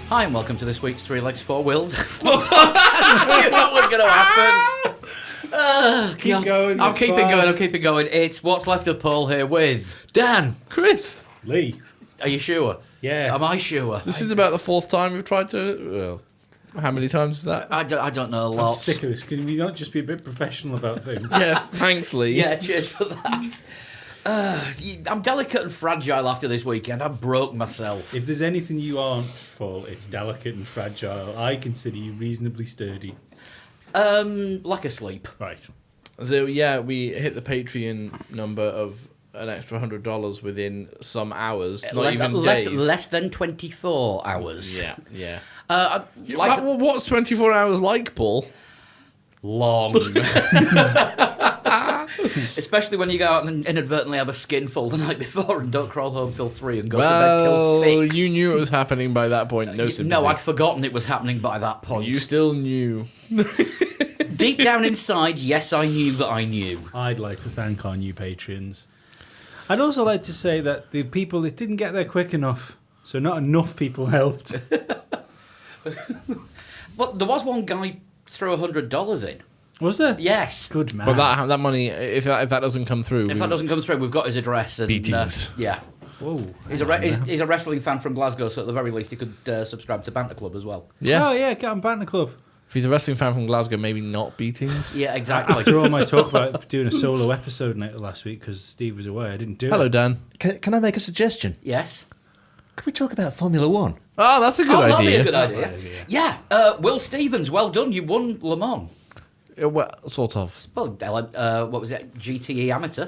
Hi and welcome to this week's Three Legs, Four Wheels. You know what's going to happen. Keep going. I'm keeping going. It's What's Left of Paul here with Dan, Chris. Lee. Are you sure? Yeah. Am I sure? This is about the fourth time we've tried to. Well, how many times is that? I don't know a I'm lot. sick of this. Can we not just be a bit professional about things? Yeah, thanks, Lee. Yeah, cheers for that. I'm delicate and fragile after this weekend. I broke myself. If there's anything you aren't, Paul, it's delicate and fragile. I consider you reasonably sturdy. Like a sleep. Right. So yeah, we hit the Patreon number of an extra $100 within some hours, not even days. Less than 24 hours. Yeah. Like what's 24 hours like, Paul? long. Especially when you go out and inadvertently have a skinful the night before and don't crawl home till 3 and go to bed till 6. You knew it was happening by that point. No sympathy. No, I'd forgotten it was happening by that point. You still knew. Deep down inside, yes, I knew that I knew. I'd like to thank our new patrons. I'd also like to say that the people that didn't get there quick enough, so not enough people helped. But there was one guy threw $100 in. Was there? Yes. Good man. But that money, if that doesn't come through, If that doesn't come through, we've got his address. And, Beatings. Yeah. Whoa. He's a wrestling fan from Glasgow, so at the very least he could subscribe to Banter Club as well. yeah. Oh, yeah, get on Banter Club. If he's a wrestling fan from Glasgow, maybe not beatings. Yeah, exactly. After all my talk about doing a solo episode last week because Steve was away, I didn't do it. Hello, Dan. Can I make a suggestion? Yes. Can we talk about Formula One? Oh, that's a good That'd idea. be a good idea. Yeah. Will Stevens, well done. You won Le Mans. Well, sort of. Well, what was it? GTE Amateur.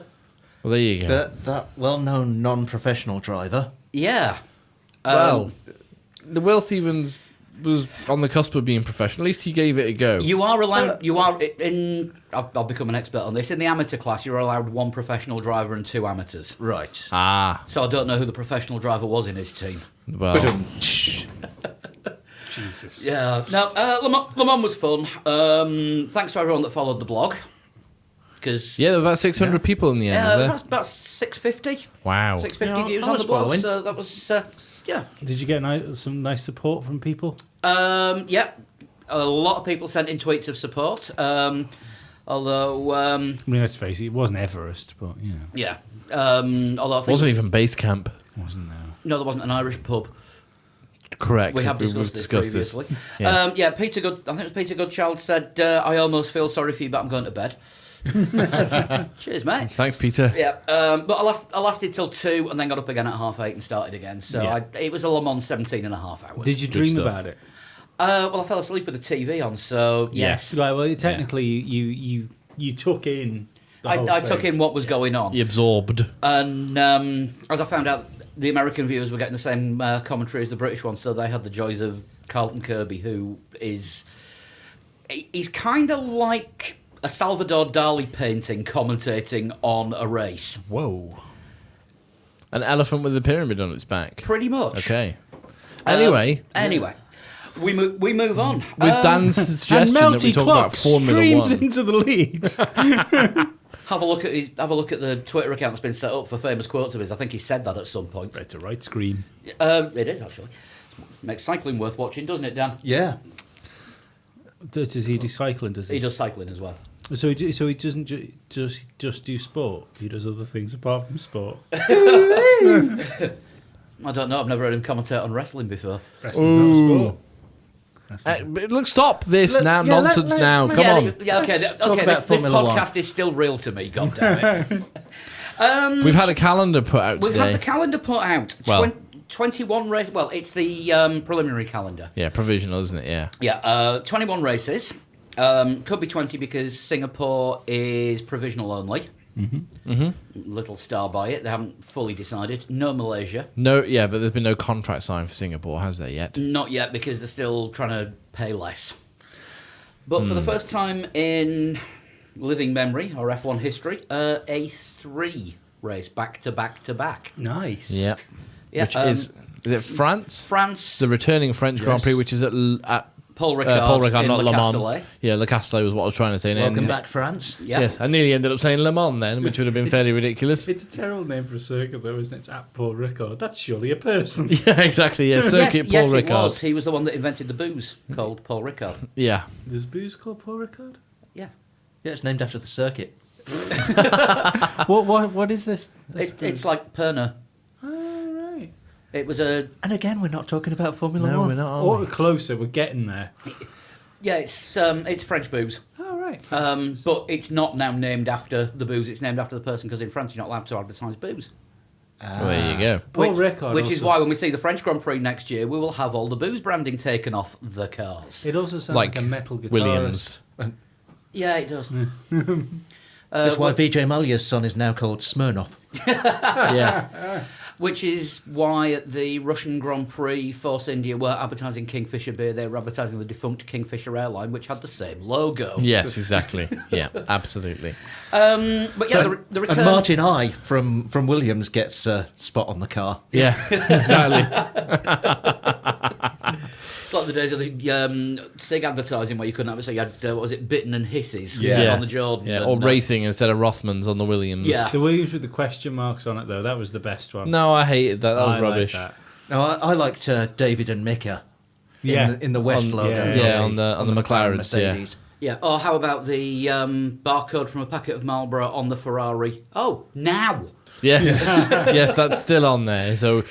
Well, there you go. That well-known non-professional driver. Yeah. Well, the Will Stevens was on the cusp of being professional. At least he gave it a go. You are allowed. You are in. I'll become an expert on this. In the amateur class, you're allowed one professional driver and 2 amateurs. Right. Ah, So I don't know who the professional driver was in his team. well. Jesus. Yeah. No. Le Mans was fun. Thanks to everyone that followed the blog. Because Yeah, there were about 600 people in the end, was there? that's about 650. Wow. 650 views I on was the blog. following. So that was yeah. Did you get some nice support from people? Yeah. A lot of people sent in tweets of support. Although I mean, let's face it, it wasn't Everest, but, you know, yeah. Although I think Wasn't even base camp. it wasn't there. no, there wasn't an Irish pub. Correct. We have We've discussed this previously. Yes. Yeah, Peter Good. I think it was Peter Goodchild said, "I almost feel sorry for you, but I'm going to bed." Cheers, mate. Thanks, Peter. Yeah, but I lasted till 2 and then got up again at 8:30 and started again. So Yeah. it was a Le Mans 17 and a half hours. Did you dream stuff. about it? Well, I fell asleep with the TV on, so yes. Right, well, technically, you took in the whole I thing. took in what was going on. He absorbed. And as I found out, the American viewers were getting the same commentary as the British ones, so they had the joys of Carlton Kirby, who is... He's kind of like a Salvador Dali painting commentating on a race. Whoa. An elephant with a pyramid on its back. Pretty much. Okay. Anyway, we move on. with Dan's And suggestion that we Melty talk Clock about Formula streams 1. into the lead. Have a look at the Twitter account that's been set up for famous quotes of his. I think he said that at some point. It's a right scream. It is actually. Makes cycling worth watching, doesn't it, Dan? Yeah. Does he do cycling? Does He he? does cycling as well. So he doesn't just do sport. He does other things apart from sport. I don't know. I've never heard him commentate on wrestling before. Wrestling's not a sport. But look, stop this now. yeah, Nonsense now. Come yeah, on. Yeah, okay. Let's talk Okay. about This Formula podcast is still real to me. God damn it. We've had a calendar put out We've today. had the calendar put out. Well- 21 races. Well, it's the preliminary calendar. Yeah, provisional, isn't it? Yeah. Yeah, 21 races. Could be 20 because Singapore is provisional only. Little star by it. They haven't fully decided. No Malaysia. No, yeah, but there's been no contract signed for Singapore, has there yet? Not yet because they're still trying to pay less. But for the first time in living memory or F1 history, a 3 race back to back to back. Nice. Yeah, Which is it France? France, The returning French Grand Yes. Prix, which is at Paul Ricard, Paul Ricard, in not Le Le Mans. Castellet. Yeah, Le Castellet was what I was trying to say. Welcome back, France. Yeah. Yes, I nearly ended up saying Le Mans then, which would have been fairly ridiculous. It's a terrible name for a circuit, though, isn't it? It's at Paul Ricard. That's surely a person. Yeah, exactly. Yeah, Circuit yes, Paul it Ricard. was. He was the one that invented the booze called Paul Ricard. Yeah. There's booze called Paul Ricard? Yeah. Yeah, it's named after the circuit. What is this? It's like Perner. Oh, right. It was a... And again, we're not talking about Formula No, One. we're not. are Or we? closer, we're getting there. Yeah, it's French booze. Oh, right. But it's not now named after the booze. It's named after the person because in France you're not allowed to advertise booze. Well, there you go. Paul Ricard Which is also why when we see the French Grand Prix next year, we will have all the booze branding taken off the cars. It also sounds Like like a metal guitarist. Williams. Yeah, it does. That's why Vijay Mallya's son is now called Smirnoff. Yeah. Which is why at the Russian Grand Prix, Force India were advertising Kingfisher beer. They were advertising the defunct Kingfisher airline, which had the same logo. Yes, exactly. Yeah, absolutely. But yeah, the return... And Martin I from Williams gets a spot on the car. Yeah, exactly. It's like the days of the SIG advertising where you couldn't have it, so you had, what was it, Bitten and Hisses Yeah. on the Jordan. Yeah, and, or racing instead of Rothmans on the Williams. Yeah. The Williams with the question marks on it, though, that was the best one. No, I hated that. That was I rubbish. Like that. No, I liked David and Mika Yeah. in the West On- logo. yeah, on the McLarens, Mercedes. Yeah, or how about the barcode from a packet of Marlboro on the Ferrari? Oh, now! Yes, yes, that's still on there. So,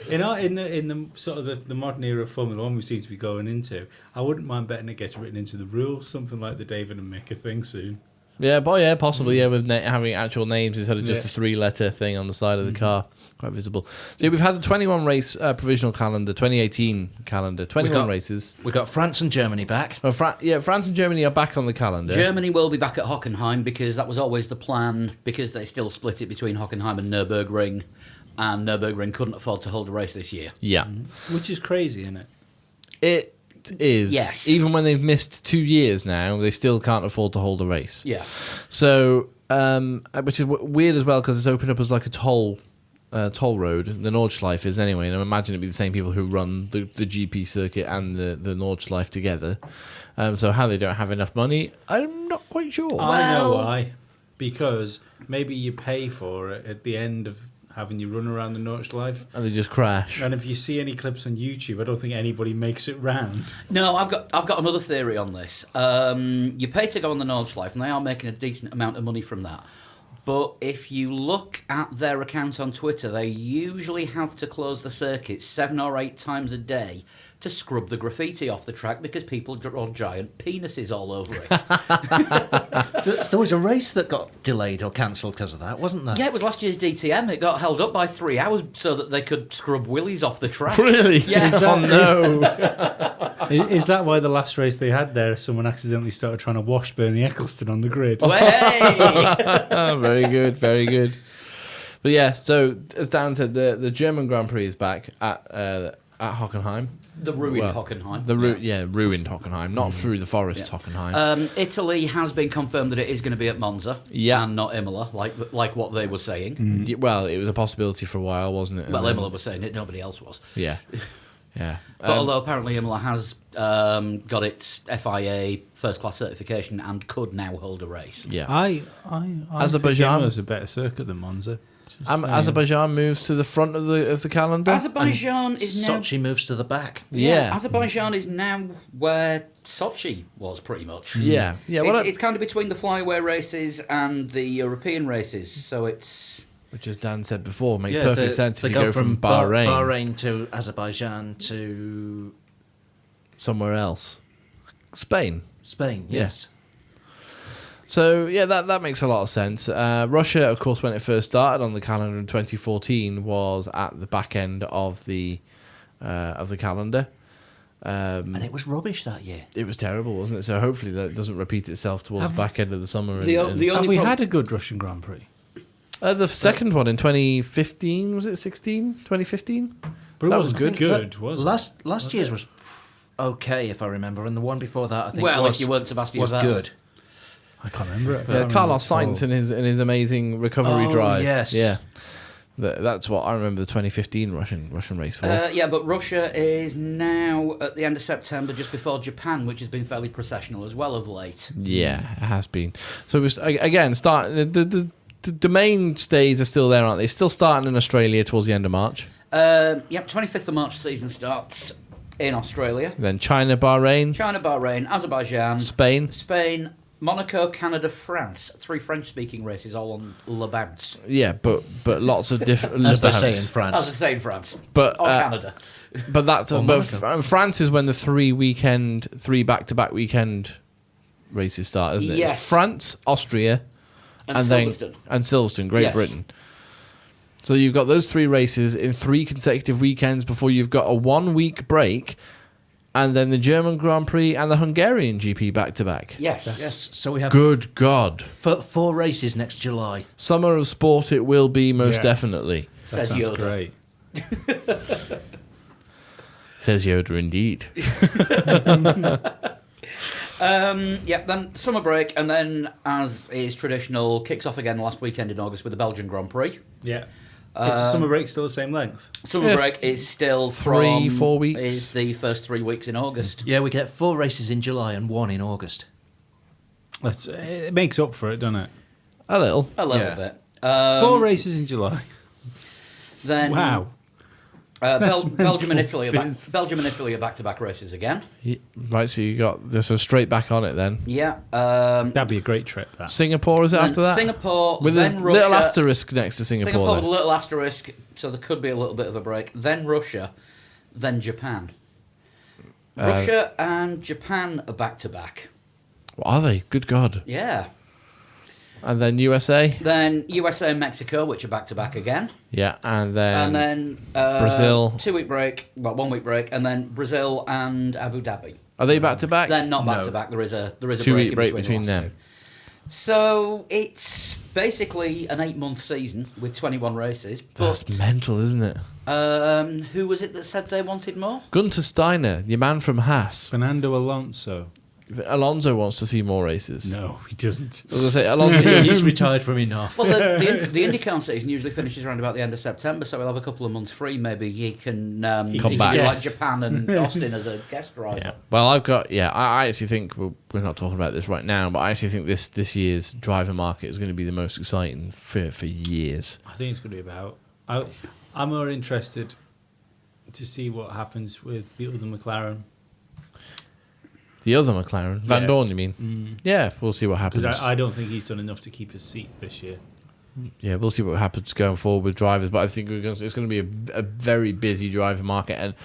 In the sort of the modern era of Formula One we seem to be going into, I wouldn't mind betting it gets written into the rules, something like the David and Mika thing soon. yeah, but yeah, possibly, yeah, with having actual names instead of just Yeah. a 3-letter thing on the side of the car. Quite visible. So yeah, we've had the 21 race provisional calendar, 2018 calendar, 21 races. We got France and Germany back. Well, France and Germany are back on the calendar. Germany will be back at Hockenheim because that was always the plan, because they still split it between Hockenheim and Nürburgring, and Nürburgring couldn't afford to hold a race this year. Yeah. Which is crazy, isn't it? It is. Yes. Even when they've missed 2 years now, they still can't afford to hold a race. Yeah. So, which is weird as well because it's opened up as like a toll road. The Nordschleife is anyway, and I imagine it'd be the same people who run the GP circuit and the Nordschleife together. So how they don't have enough money, I'm not quite sure. I know Well- why. Because maybe you pay for it at the end of having you run around the Nordschleife. And they just crash. And if you see any clips on YouTube, I don't think anybody makes it round. No, I've got another theory on this. You pay to go on the Nordschleife, and they are making a decent amount of money from that. But if you look at their account on Twitter, they usually have to close the circuit 7 or 8 times a day to scrub the graffiti off the track because people draw giant penises all over it. There was a race that got delayed or cancelled because of that, wasn't there? Yeah, it was last year's DTM. It got held up by 3 hours so that they could scrub willies off the track. Really? Yes. Oh no. Is that why the last race they had there, someone accidentally started trying to wash Bernie Eccleston on the grid? Way! Very good, very good. But yeah, so as Dan said, the German Grand Prix is back at Hockenheim. The ruined Hockenheim. Ruined Hockenheim, not through the forest Hockenheim. Italy has been confirmed that it is going to be at Monza, and not Imola, like what they were saying. Well, it was a possibility for a while, wasn't it? Well, Imola was saying it, nobody else was. Yeah, yeah. But although apparently Imola has got its FIA first class certification and could now hold a race. Yeah. I Azerbaijan- think is a better circuit than Monza. Just saying. Azerbaijan moves to the front of the calendar. Azerbaijan is now. Sochi moves to the back. Yeah. Azerbaijan is now where Sochi was pretty much. Yeah, yeah. Well, It's kind of between the flyaway races and the European races, so it's. which, as Dan said before, makes perfect sense if they you go from Bahrain Bahrain to Azerbaijan to somewhere else. Spain. Spain. Yes. So yeah, that makes a lot of sense. Russia, of course, when it first started on the calendar in 2014, was at the back end of the calendar. And it was rubbish that year. It was terrible, wasn't it? So hopefully that doesn't repeat itself towards the back end of the summer. The Have only we prob- had a good Russian Grand Prix? The second one in 2015, was it 16? 2015? But it That wasn't was good. good, was it? Last year's was okay, if I remember, and the one before that I think Well, was, if you weren't Sebastian was Vettel. good. I can't remember it. Yeah, Carlos Sainz in his amazing recovery Oh, drive. yes. Yeah. That's what I remember the 2015 Russian race for. Yeah, but Russia is now at the end of September, just before Japan, which has been fairly processional as well of late. Yeah, it has been. So it was, again, the mainstays are still there, aren't they? Still starting in Australia towards the end of March. Yep, 25th of March season starts in Australia. Then China, Bahrain, Azerbaijan, Spain. Monaco, Canada, France. 3 French-speaking races all on Le Bounce. Yeah, but lots of different. As they say in As France. I say in France. But Or Canada. But that's Or Monaco. France is when the 3 back-to-back weekend races start, isn't it? Yes. It's France, Austria, And Silverstone. And Silverstone, Great Yes. Britain. So you've got those 3 races in 3 consecutive weekends before you've got a 1-week break, and then the German Grand Prix and the Hungarian GP back-to-back. Yes. Yes. So we have Good God. 4 races next July. Summer of sport it will be, most Yeah. definitely. That Says sounds Yoda. great. Says Yoda indeed. Yeah, then summer break, and then, as is traditional, kicks off again last weekend in August with the Belgian Grand Prix. Yeah. Is the summer break still the same length? Summer Yeah. break is still 3-4 weeks. Is the first 3 weeks in August. Yeah, we get 4 races in July and 1 in August. It makes up for it, doesn't it? A little. A little Yeah. bit. 4 races in July. Then Wow. Belgium and Italy This- Belgium and Italy are back-to-back races again. Right, so you got this straight back on it then. Yeah. That'd be a great trip, that. Singapore, is it then after that? Singapore, With then a Russia. little asterisk next to Singapore. Singapore with then. a little asterisk, so there could be a little bit of a break. Then Russia, then Japan. Russia and Japan are back-to-back. What are they? Good God. Yeah. And then USA? Then USA and Mexico, which are back-to-back again. Yeah, and And then... then Brazil. 2-week break, well, 1-week break, and then Brazil and Abu Dhabi. Are they back to back? They're not No. back to back. There is a 2-week break break between the them. last 2. So it's basically an 8-month season with 21 races. But That's mental, isn't it? who was it that said they wanted more? Gunter Steiner, your man from Haas. Fernando Alonso. Alonso wants to see more races. No, he doesn't. I was going to say, Alonso He's does. retired from enough. Well, the IndyCar season usually finishes around about the end of September, so we'll have a couple of months free. Maybe he can Come he back. can do like Yes. Japan and Austin as a guest driver. Yeah. Well, I actually think, we're not talking about this right now, but I actually think this year's driver market is going to be the most exciting for years. I think it's going to be about... I'm more interested to see what happens with the other McLaren. The other McLaren, Van Yeah. Dorn, you mean? Yeah, we'll see what happens. Because I don't think he's done enough to keep his seat this year. Yeah, we'll see what happens going forward with drivers, but I think it's going to be a very busy driver market, and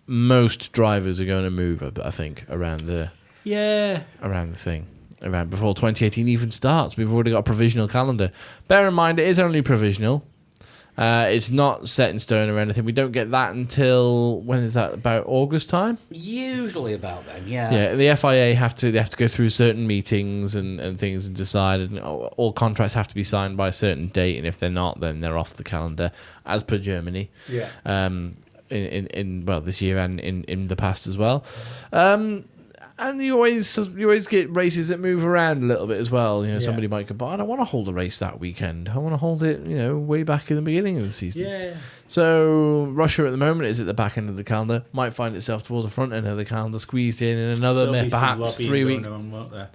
most drivers are going to move, I think, around the thing. Around before 2018 even starts. We've already got a provisional calendar. Bear in mind, it is only provisional. It's not set in stone or anything. We don't get that until, when is that, about August time? Usually about then, yeah. Yeah, the FIA have to go through certain meetings and things and decide, and all contracts have to be signed by a certain date, and if they're not, then they're off the calendar, as per Germany. Yeah. In this year and in the past as well. And you always get races that move around a little bit as well. You know, somebody might go, but I don't want to hold a race that weekend. I want to hold it, way back in the beginning of the season. Yeah. So Russia at the moment is at the back end of the calendar. Might find itself towards the front end of the calendar, squeezed in another There'll be some perhaps lobbying 3 going weeks. on, won't there?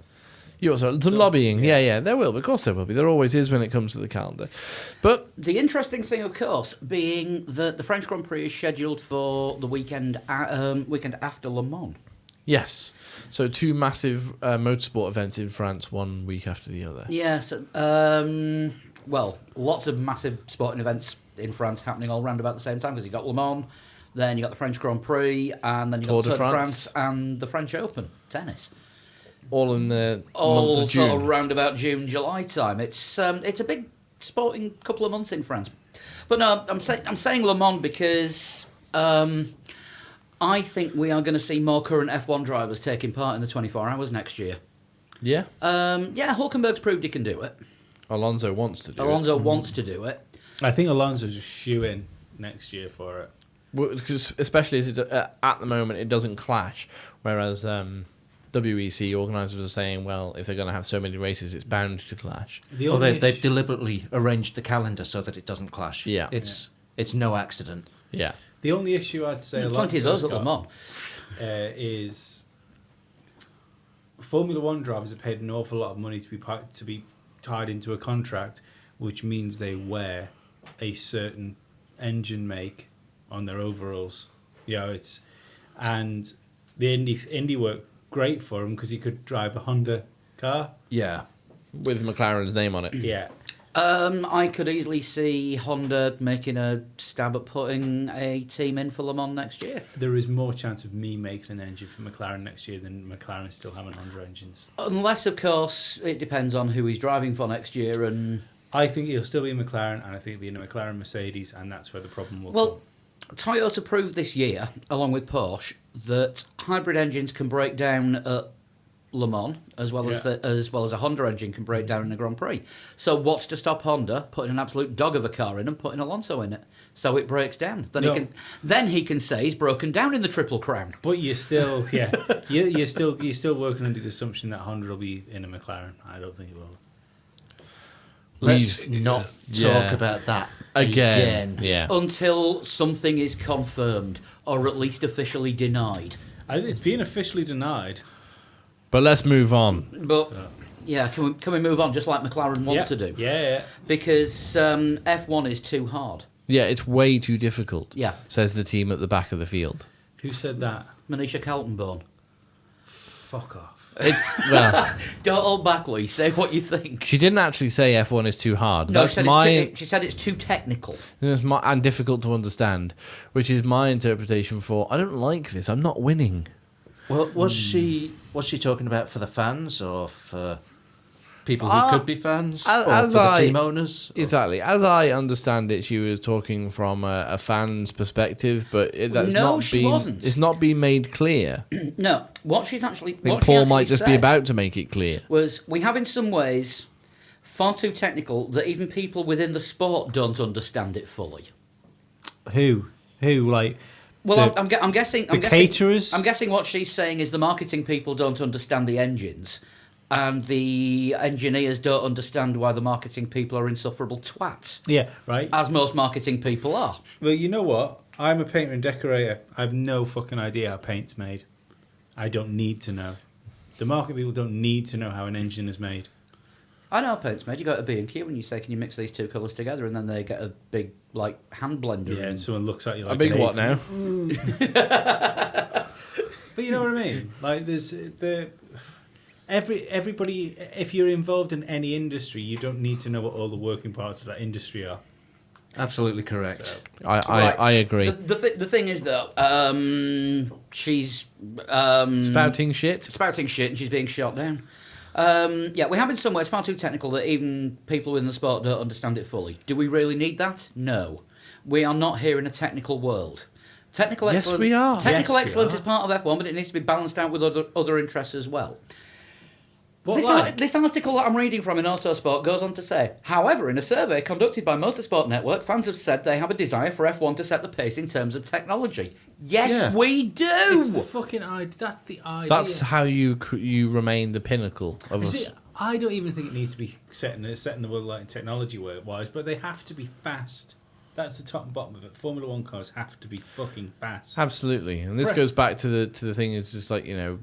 You also some lobbying. Yeah, there will. Of course there will be. There always is when it comes to the calendar. But The interesting thing, of course, being that the French Grand Prix is scheduled for the weekend after Le Mans. yes, so 2 massive motorsport events in France, 1 week after the other. Yes. Lots of massive sporting events in France happening all around about the same time, because you've got Le Mans, then you've got the French Grand Prix, and then you've got the Tour de France and the French Open tennis. All in the month All of June. sort of round about June, July time. It's a big sporting couple of months in France. But no, I'm saying Le Mans because I think we are going to see more current F1 drivers taking part in the 24 hours next year. Yeah. Hulkenberg's proved he can do it. Alonso wants to do Alonso wants to do it. I think Alonso's a shoe-in next year for it. Because especially as at the moment it doesn't clash, whereas WEC organisers are saying, well, if they're going to have so many races, it's bound to clash. Or they've deliberately arranged the calendar so that it doesn't clash. Yeah. It's no accident. Yeah. The only issue I'd say Plenty of those at Le Mans. is Formula One drivers are paid an awful lot of money to be tied into a contract, which means they wear a certain engine make on their overalls. And the Indy worked great for him because he could drive a Honda car. Yeah. With McLaren's name on it. Yeah. I could easily see Honda making a stab at putting a team in for Le Mans next year. There is more chance of me making an engine for McLaren next year than McLaren still having Honda engines. Unless, of course, it depends on who he's driving for next year. And I think he'll still be in McLaren, and I think he'll be in a McLaren Mercedes, and that's where the problem will well, Toyota proved this year, along with Porsche, that hybrid engines can break down at Le Mans as well as a Honda engine can break down in a Grand Prix. So what's to stop Honda putting an absolute dog of a car in and putting Alonso in it so it breaks down? Then he can say he's broken down in the Triple Crown. But you're still you're still working under the assumption that Honda will be in a McLaren. I don't think it will. Let's not talk about that again. Yeah. Until something is confirmed or at least officially denied. It's been officially denied. But let's move on. But yeah, can we move on just like McLaren want to do? Yeah. Because F1 is too hard. Yeah, it's way too difficult. Yeah. Says the team at the back of the field. Who said that? Manisha Kaltenborn. Fuck off. It's well. Don't hold back, Lee. Say what you think. She didn't actually say F1 is too hard. No, That's she said it's too technical. And difficult to understand, which is my interpretation for I don't like this. I'm not winning. Well, was she talking about for the fans or for people who could be fans or for the team owners? Exactly. As I understand it, she was talking from a fan's perspective, but she wasn't. It's not been made clear. No, what she's actually. I think Paul might just be about to make it clear. Was we have in some ways far too technical that even people within the sport don't understand it fully. Who? Like. Well, I'm guessing. Caterers? I'm guessing what she's saying is the marketing people don't understand the engines, and the engineers don't understand why the marketing people are insufferable twats. Yeah, right. As most marketing people are. Well, you know what? I'm a painter and decorator. I have no fucking idea how paint's made. I don't need to know. The market people don't need to know how an engine is made. I know how paint's made. You go to B&Q and you say, can you mix these two colours together? And then they get a big, hand blender. Yeah, and someone looks at you like a big what now? But you know what I mean? Like, there's everybody. If you're involved in any industry, you don't need to know what all the working parts of that industry are. Absolutely correct. So, I agree. The thing is, though, she's Spouting shit. Spouting shit, and she's being shot down. We have in some ways far too technical that even people in the sport don't understand it fully. Do we really need that? No. We are not here in a technical world. Technical excellence, we are. Technical Yes, we excellence are. is part of F1, but it needs to be balanced out with other interests as well. what This article that I'm reading from in Autosport goes on to say, however, in a survey conducted by Motorsport Network, fans have said they have a desire for F1 to set the pace in terms of technology. Yes, we do! It's the fucking idea. That's the idea. That's how you remain the pinnacle of Is us. it, I don't even think it needs to be set in the world like technology wise, but they have to be fast. That's the top and bottom of it. Formula One cars have to be fucking fast. Absolutely, and this Right. goes back to the thing. It's just like a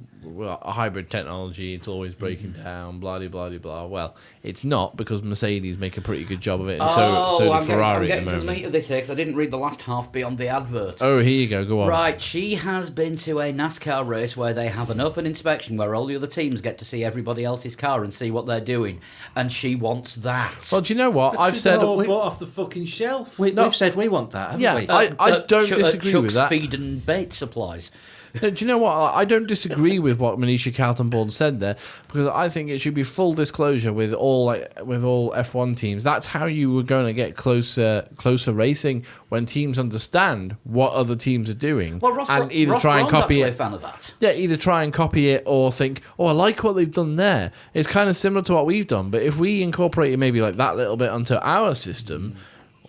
hybrid technology. It's always breaking down. Blah blah blah blah. Well, it's not because Mercedes make a pretty good job of it, and so do I'm Ferrari getting at the to the moment. meat of this here because I didn't read the last half beyond the advert. Oh, here you go. Go on. Right, she has been to a NASCAR race where they have an open inspection where all the other teams get to see everybody else's car and see what they're doing, and she wants that. Well, do you know what I've said? They're all bought off the fucking shelf. We've said we want that, haven't Yeah, we? I don't disagree Chuck's with that. feed and bait supplies. Do you know what? I don't disagree with what Manisha Kaltenborn said there, because I think it should be full disclosure with all F1 teams. That's how you were going to get closer racing, when teams understand what other teams are doing, Well, Ross and either Ross try and Brawn's copy actually it. a fan of that. Yeah, either try and copy it or think, oh, I like what they've done there. It's kind of similar to what we've done, but if we incorporated maybe like that little bit onto our system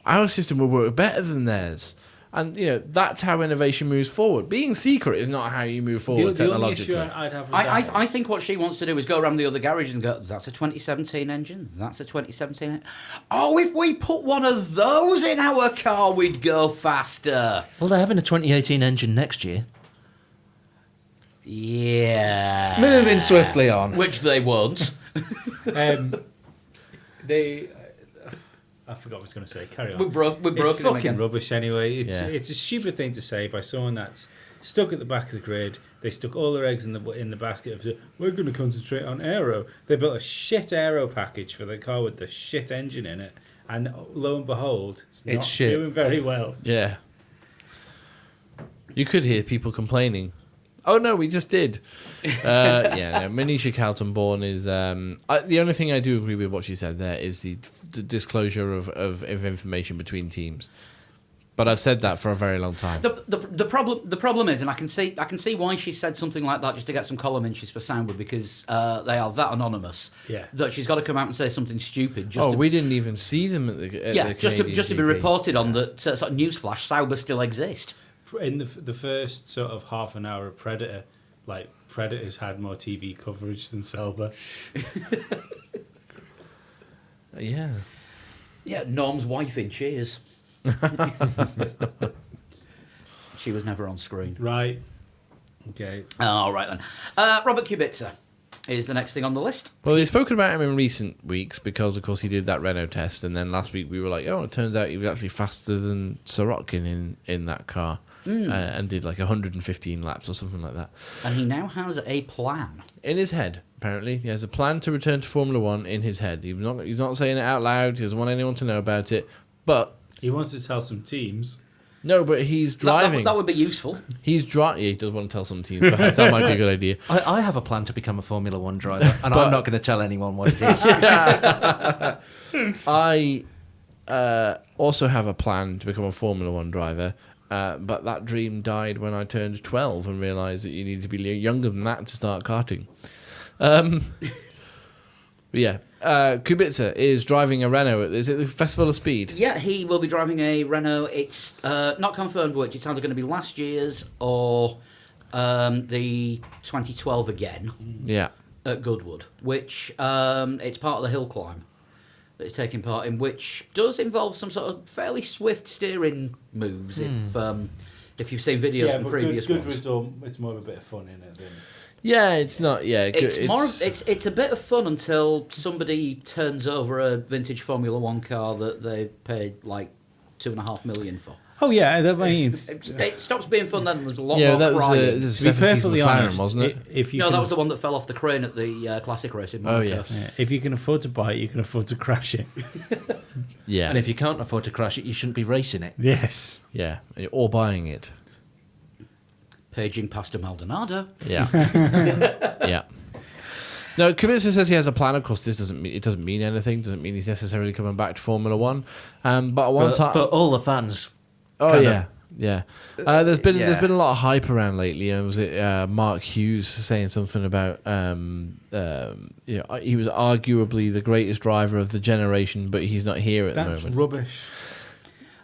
would work better than theirs. And that's how innovation moves forward. Being secret is not how you move forward The only issue technologically. I'd have with I think what she wants to do is go around the other garages and go, that's a 2017 engine, that's a 2017 engine. Oh, if we put one of those in our car, we'd go faster. Well, they're having a 2018 engine next year. Yeah. Moving swiftly on. Which they won't. I forgot what I was going to say. Carry on. We're broken It's him fucking again. rubbish anyway. It's Yeah. it's a stupid thing to say by someone that's stuck at the back of the grid. They stuck all their eggs in the basket of, we're going to concentrate on aero. They built a shit aero package for the car with the shit engine in it, and lo and behold, it's not shit. doing very well. Yeah. You could hear people complaining. Oh no, we just did. Manisha Kaltenborn is. The only thing I do agree with what she said there is the disclosure of information between teams. But I've said that for a very long time. The problem is, and I can see why she said something like that just to get some column inches per sound, because they are that anonymous. Yeah. That she's got to come out and say something stupid. We didn't even see them at the just to be Canadian GP. reported on that sort of newsflash. Sauber still exist. In the first sort of half an hour of Predator, like Predator's had more TV coverage than Sauber. Yeah. Yeah, Norm's wife in Cheers. She was never on screen. Right. Okay. All right then. Robert Kubica is the next thing on the list. Well, we've spoken about him in recent weeks because, of course, he did that Renault test, and then last week we were like, oh, it turns out he was actually faster than Sorokin in that car. And did like 115 laps or something like that. And he now has a plan. In his head, apparently. He has a plan to return to Formula One in his head. He's not saying it out loud. He doesn't want anyone to know about it. But... He wants to tell some teams. No, but he's driving. That would be useful. He's driving. Yeah, he does want to tell some teams. Perhaps that might be a good idea. I have a plan to become a Formula One driver, and I'm not going to tell anyone what it is. I also have a plan to become a Formula One driver. But that dream died when I turned 12 and realised that you need to be younger than that to start karting. Kubica is driving a Renault. Is it the Festival of Speed? Yeah, he will be driving a Renault. It's not confirmed which. It's either going to be last year's or the 2012 again. Yeah. At Goodwood, which it's part of the hill climb that it's taking part in, which does involve some sort of fairly swift steering moves. If you've seen videos from previous ones, it's more of a bit of fun in it. Yeah, it's not. Yeah, it's a bit of fun until somebody turns over a vintage Formula One car that they paid like $2.5 million for. Oh yeah, I mean, it stops being fun then. There's a lot yeah, more that was crying. a to be 70s perfectly McLaren, honest, wasn't it? That was the one that fell off the crane at the classic race in Monaco. Oh yes. Yeah, if you can afford to buy it, you can afford to crash it. Yeah. And if you can't afford to crash it, you shouldn't be racing it. Yes. Yeah, or buying it. Paging Pastor Maldonado. Yeah. Yeah. No, Kubica says he has a plan. Of course, this doesn't mean anything. Doesn't mean he's necessarily coming back to Formula One. But all the fans. Oh kind yeah, yeah. There's been Yeah. a lot of hype around lately. Was it Mark Hughes saying something about he was arguably the greatest driver of the generation, but he's not here at the That's moment. rubbish.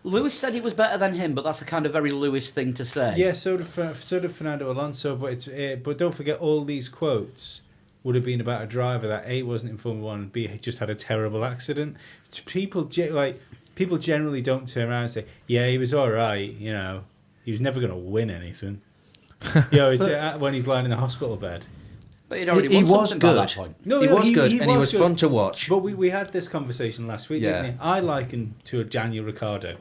Lewis said he was better than him, but that's a kind of very Lewis thing to say. Yeah, so did Fernando Alonso, but don't forget all these quotes would have been about a driver that A, wasn't in Formula 1 and B, just had a terrible accident. People generally don't turn around and say, yeah, he was all right, he was never going to win anything. It's when he's lying in the hospital bed. But he'd already He won was something by good. that point. He was good, and he was good. fun to watch. But we had this conversation last week, Yeah. didn't we? I liken to a Daniel Ricciardo.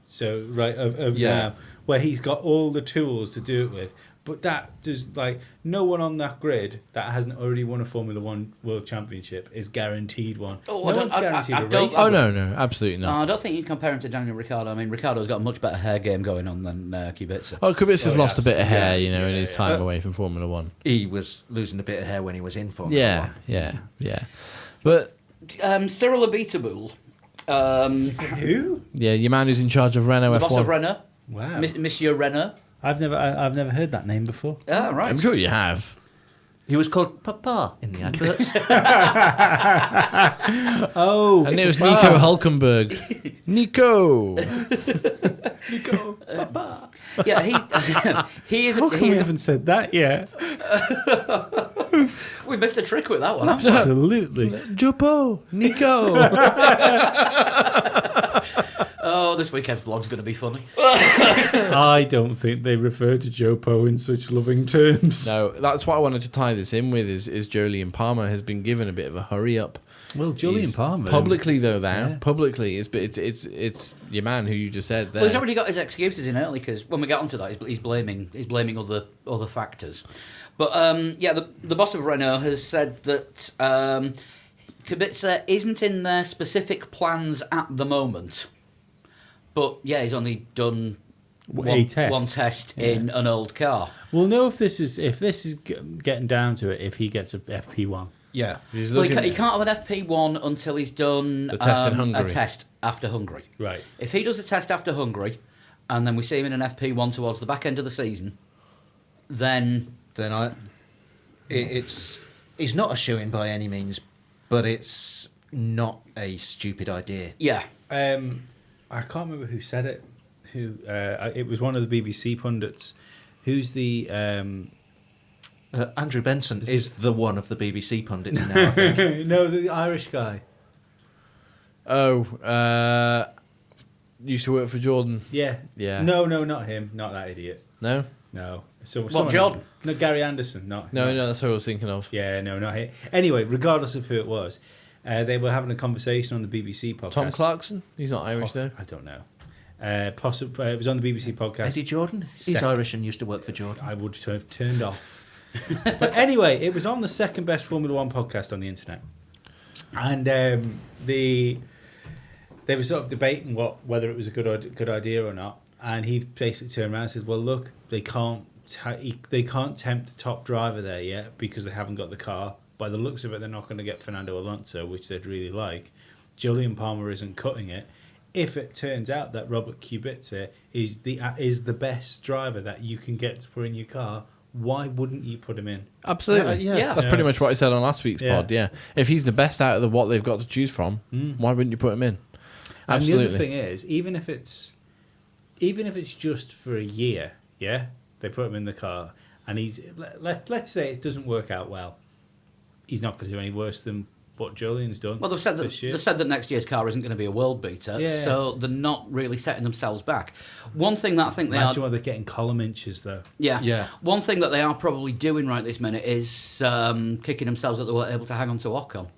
So, right, of Yeah. now, where he's got all the tools to do it with. But that does, no one on that grid that hasn't already won a Formula One World Championship is guaranteed one. Oh, no one's guaranteed a race. Oh no, absolutely not. I don't think you'd compare him to Daniel Ricciardo. I mean, Ricciardo's got a much better hair game going on than Kubica. Well, Kubica's lost a bit of hair, yeah, in his yeah. time away from Formula One. He was losing a bit of hair when he was in Formula One. Yeah. But Cyril Abiteboul, Who? yeah, your man who's in charge of Renault the F1. boss of Renault, Wow. Monsieur Renault. I've never heard that name before. Ah, right. I'm sure you have. He was called Papa in the adverts. Oh, And it was Nico Hulkenberg. Nico. Nico, Papa. Yeah, he is. How come we haven't said that yet? We missed a trick with that one. Absolutely. Jopo, Nico. Oh, this weekend's blog's going to be funny. I don't think they refer to Jopo in such loving terms. No, that's what I wanted to tie this in with. Is Jolyon Palmer has been given a bit of a hurry up. Well, Jolyon Palmer publicly though now yeah. publicly it's your man who you just said there. Well, he's already got his excuses in early because when we get onto that, he's blaming other factors. But the boss of Renault has said that Kubica isn't in their specific plans at the moment. But yeah, he's only done one test in an old car. We'll know if this is getting down to it if he gets a FP1. Yeah. Well, he can't have an FP1 until he's done the test in Hungary. A test after Hungary. Right. If he does a test after Hungary, and then we see him in an FP1 towards the back end of the season, then he's not a shoo-in by any means, but it's not a stupid idea. Yeah. I can't remember who said it. It was one of the BBC pundits. Who's the Andrew Benson is the one of the BBC pundits now, I think. No, the Irish guy. Used to work for Jordan. Yeah. No, not him. Not that idiot. No. So Jordan? No, Gary Anderson. No, that's what I was thinking of. Yeah, no, not him. Anyway, regardless of who it was, they were having a conversation on the BBC podcast. Tom Clarkson? He's not Irish though. I don't know. It was on the BBC podcast. Eddie Jordan? He's Irish and used to work for Jordan. I would have turned off. But anyway, it was on the second best Formula One podcast on the internet, and they were sort of debating whether it was a good idea or not. And he basically turned around and said, "Well, look, they can't tempt the top driver there yet because they haven't got the car. By the looks of it, they're not going to get Fernando Alonso, which they'd really like. Jolyon Palmer isn't cutting it. If it turns out that Robert Kubica is the best driver that you can get to put in your car, why wouldn't you put him in?" Absolutely. Yeah. That's pretty much what I said on last week's pod. Yeah. If he's the best out of what they've got to choose from, why wouldn't you put him in? Absolutely. And the other thing is, even if it's just for a year, yeah, they put him in the car, and let's say it doesn't work out well, he's not going to do any worse than what Jolyon's done. Well, they've said that next year's car isn't going to be a world beater, so they're not really setting themselves back. One thing that I think Imagine why they're getting column inches though. Yeah. One thing that they are probably doing right this minute is kicking themselves that they weren't able to hang on to Ocon.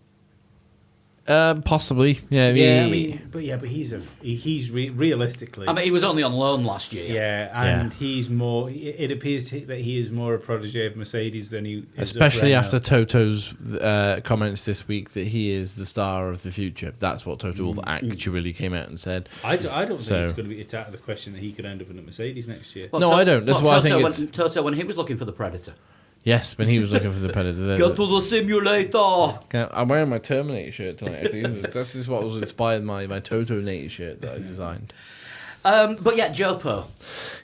Possibly. Yeah. But he's realistically. I mean, he was only on loan last year. Yeah, and he's more. It appears that he is more a protege of Mercedes than he is. Especially after Toto's comments this week that he is the star of the future. That's what Toto Wolff actually came out and said. I don't think it's going to be out of the question that he could end up in a Mercedes next year. Well, no, I don't. That's why I think it's Toto when he was looking for the Predator. Yes, when he was looking for the Predator. Go to the simulator. I'm wearing my Terminator shirt tonight. Actually, this is what was inspired my Toto Nator shirt that I designed. But yeah, Jopo.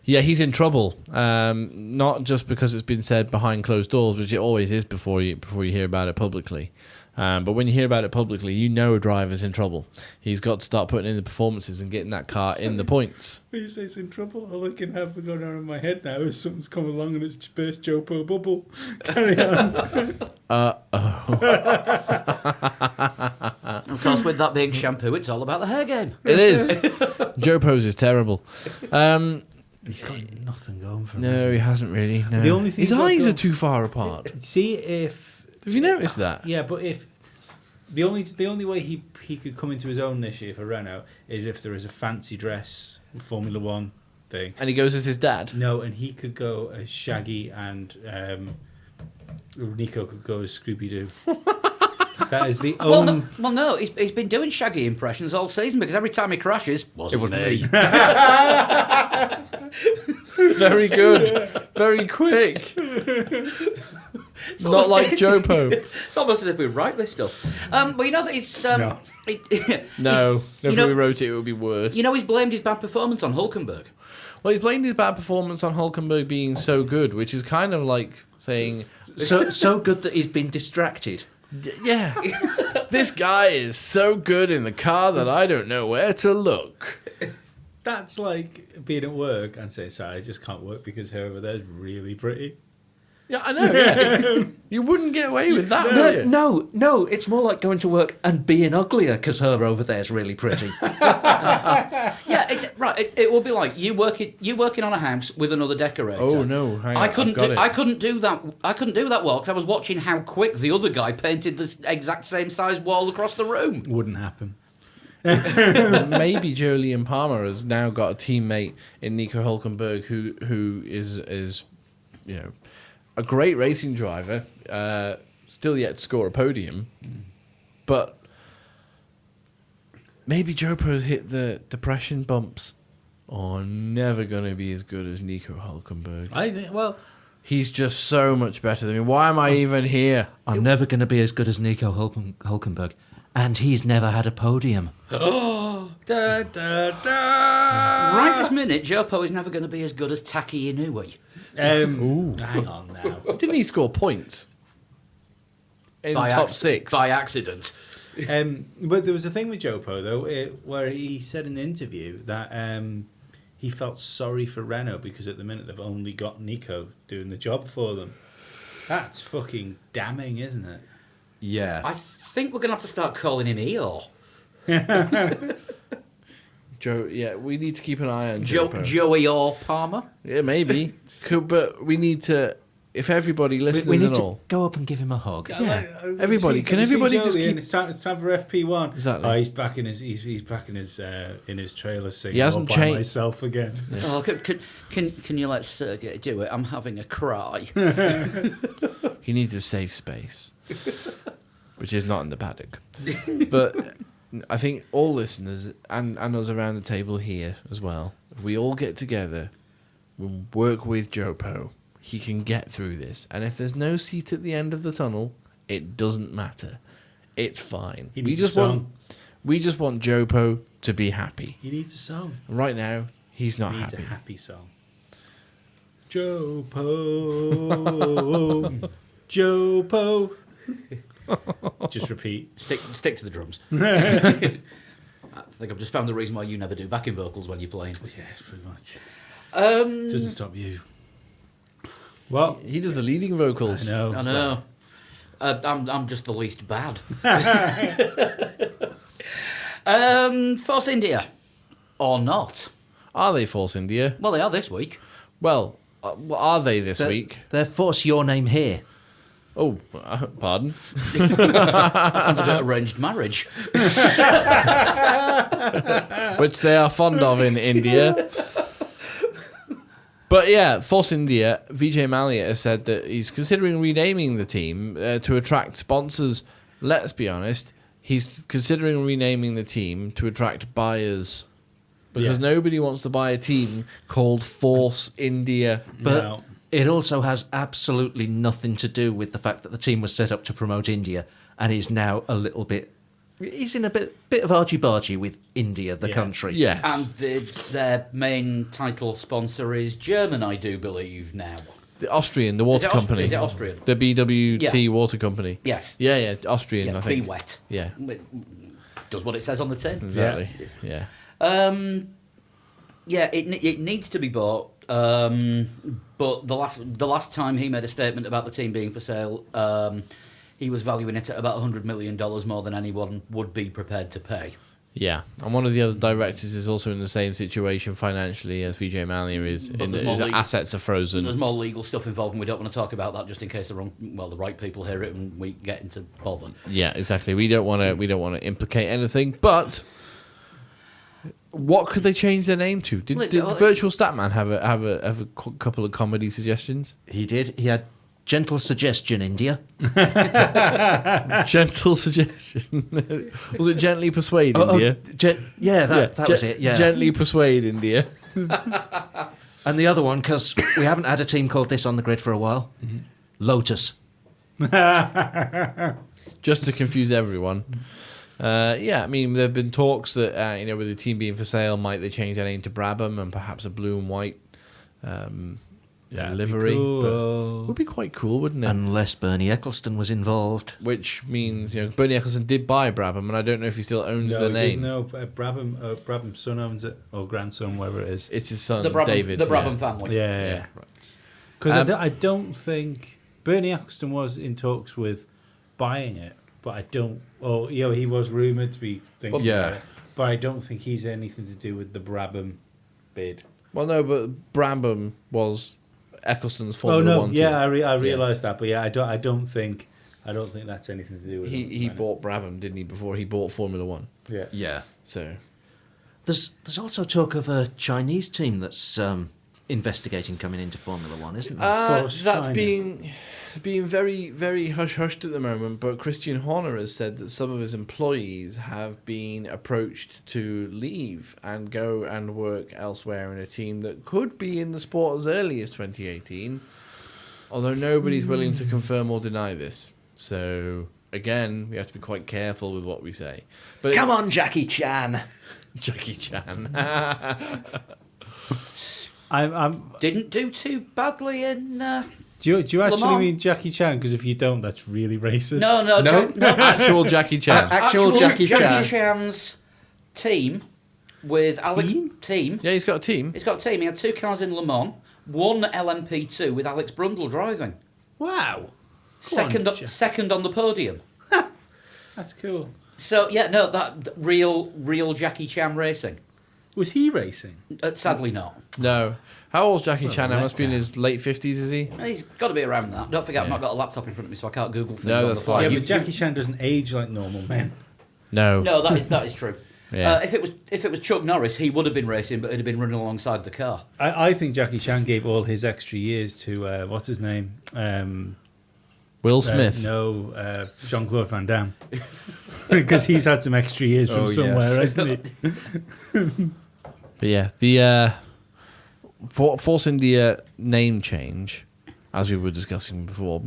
Yeah, he's in trouble. Not just because it's been said behind closed doors, which it always is before you hear about it publicly. But when you hear about it publicly, you know a driver's in trouble. He's got to start putting in the performances and getting that car in the points. When you say he's in trouble, all I can have going on in my head now is something's come along and it's burst Jopo bubble. Carry on. Of course, with that being shampoo, it's all about the hair game. It is. Jopo's is terrible. He's got nothing going for him. No, he hasn't really. No. The only thing his eyes are too far apart. See if. Have you noticed that? Yeah, but if the only way he could come into his own this year for Renault is if there is a fancy dress Formula One thing, and he goes as his dad. No, and he could go as Shaggy, and Nico could go as Scooby Doo. That is the only. Well, no, he's been doing Shaggy impressions all season because every time he crashes, it was me. Very good, very quick. It's not like Jopo. It's almost as if we write this stuff. But you know that he's... No. No, if we wrote it, it would be worse. You know he's blamed his bad performance on Hülkenberg. Well, he's blamed his bad performance on Hülkenberg being so good, which is kind of like saying... So good that he's been distracted. Yeah. This guy is so good in the car that I don't know where to look. That's like being at work and saying, sorry, I just can't work because her over there's really pretty. Yeah, I know. Yeah. You wouldn't get away with that, would you? No, it's more like going to work and being uglier because her over there's really pretty. Yeah, it will be like you working on a house with another decorator. Oh no, hang on, I couldn't I've got do, it. I couldn't do that. I couldn't do that wall because I was watching how quick the other guy painted the exact same size wall across the room. Wouldn't happen. Maybe Jolyon Palmer has now got a teammate in Nico Hülkenberg who is a great racing driver, still yet to score a podium, but maybe Jopo's hit the depression bumps. Never going to be as good as Nico Hülkenberg. I think, well... He's just so much better than me. Why am I even here? I'm never going to be as good as Nico Hülkenberg, and he's never had a podium. Da, da, da. Right this minute, Jopo is never going to be as good as Taki Inui. Hang on now. Didn't he score points? In top 6? By accident. But there was a thing with Jopo, though, where he said in the interview that he felt sorry for Renault because at the minute they've only got Nico doing the job for them. That's fucking damning, isn't it? Yeah. I think we're going to have to start calling him Eeyore. Joe, yeah, we need to keep an eye on Jopo. Joey or Palmer. Yeah, maybe. But we need to, if everybody listens we need and to all. Go up and give him a hug. Yeah. Everybody, can everybody just keep... It's time for FP1. Exactly. Oh, he's back in his in his trailer singing. He hasn't All by changed. myself again. Yeah. Oh, can you let Sergey do it? I'm having a cry. He needs a safe space, which is not in the paddock. But I think all listeners and us around the table here as well, if we all get together, we'll work with Jopo. He can get through this. And if there's no seat at the end of the tunnel, it doesn't matter. It's fine. We just want Jopo to be happy. He needs a song. Right now, he's not He needs happy. a happy song. Jopo. Jopo. Just repeat. Stick to the drums. I think I've just found the reason why you never do backing vocals when you're playing. Yes, pretty much. Um, Doesn't stop you. Well, He does the leading vocals. I know. I know. I'm just the least bad. Force India. Or not. Are they Force India? Well, they are this week. Well, are they this week? They're Force Your Name Here. Oh, pardon? That sounds a bit arranged marriage. Which they are fond of in India. But yeah, Force India, Vijay Mallya has said that he's considering renaming the team to attract sponsors. Let's be honest, he's considering renaming the team to attract buyers. Because nobody wants to buy a team called Force India. But No. it also has absolutely nothing to do with the fact that the team was set up to promote India and is now a little bit... He's in a bit of argy-bargy with India, the country. Yes. And their main title sponsor is German, I do believe, now. The Austrian, the water company. Is it Austrian? The BWT water company. Yes. Yeah, Austrian, Yeah, I think. Be Wet. Yeah, Does what it says on the tin. exactly. Yeah. It needs to be bought. But the last time he made a statement about the team being for sale, he was valuing it at about $100 million more than anyone would be prepared to pay. Yeah, and one of the other directors is also in the same situation financially as Vijay Mallya is. But there's His more assets are frozen. There's more legal stuff involved, and we don't want to talk about that just in case the right people hear it and we get into bother. Yeah, exactly. We don't want to implicate anything, but what could they change their name to? Did Virtual Statman have a couple of comedy suggestions? He did. He had Gentle Suggestion India. Gentle suggestion. Was it Gently Persuade India? That was it. Yeah. Gently Persuade India. And the other one, because we haven't had a team called this on the grid for a while, Lotus. Just to confuse everyone. I mean, there have been talks that, with the team being for sale, might they change their name to Brabham and perhaps a blue and white Yeah, livery. cool. But would be quite cool, wouldn't it? Unless Bernie Eccleston was involved. Which means, Bernie Eccleston did buy Brabham, and I don't know if he still owns the name. No, Brabham's son owns it, or grandson, whatever it is. It's his son, The Brabham, David. the Brabham family. Yeah. Right. Because I don't think Bernie Eccleston was in talks with buying it, but I don't. Oh, he was rumored to be thinking. About it, but I don't think he's anything to do with the Brabham bid. Well, no, but Brabham was Eccleston's Formula One team. I realised that, but I don't think that's anything to do with him. He bought Brabham, didn't he, before he bought Formula One? Yeah. So There's also talk of a Chinese team that's investigating coming into Formula One, isn't there? Force that's China. being very, very hush-hushed at the moment, but Christian Horner has said that some of his employees have been approached to leave and go and work elsewhere in a team that could be in the sport as early as 2018, although nobody's willing to confirm or deny this. So, again, we have to be quite careful with what we say. But Come on, Jackie Chan! Jackie Chan. I'm. Didn't do too badly in. Do you actually Lamar? mean Jackie Chan? Because if you don't, that's really racist. No. Actual Jackie Chan. Actual Jackie Chan. Chan's team with Alex. Team. Yeah, he's got a team. He's got a team. He had 2 cars in Le Mans, 1 LMP2 with Alex Brundle driving. Wow. Second on the podium. That's cool. So that real Jackie Chan racing. Was he racing? Sadly not. No. How old's Jackie Chan? He that must be in his late 50s, is he? He's got to be around that. Don't forget, I've not got a laptop in front of me, so I can't Google things. No, on that's the fly. fine. Yeah, but Jackie Chan doesn't age like normal men. No. No, that is true. Yeah. If it was Chuck Norris, he would have been racing, but he'd have been running alongside the car. I think Jackie Chan gave all his extra years to what's his name? Will Smith. Jean-Claude Van Damme. Because he's had some extra years from somewhere, hasn't he? But yeah, the Force India name change, as we were discussing before,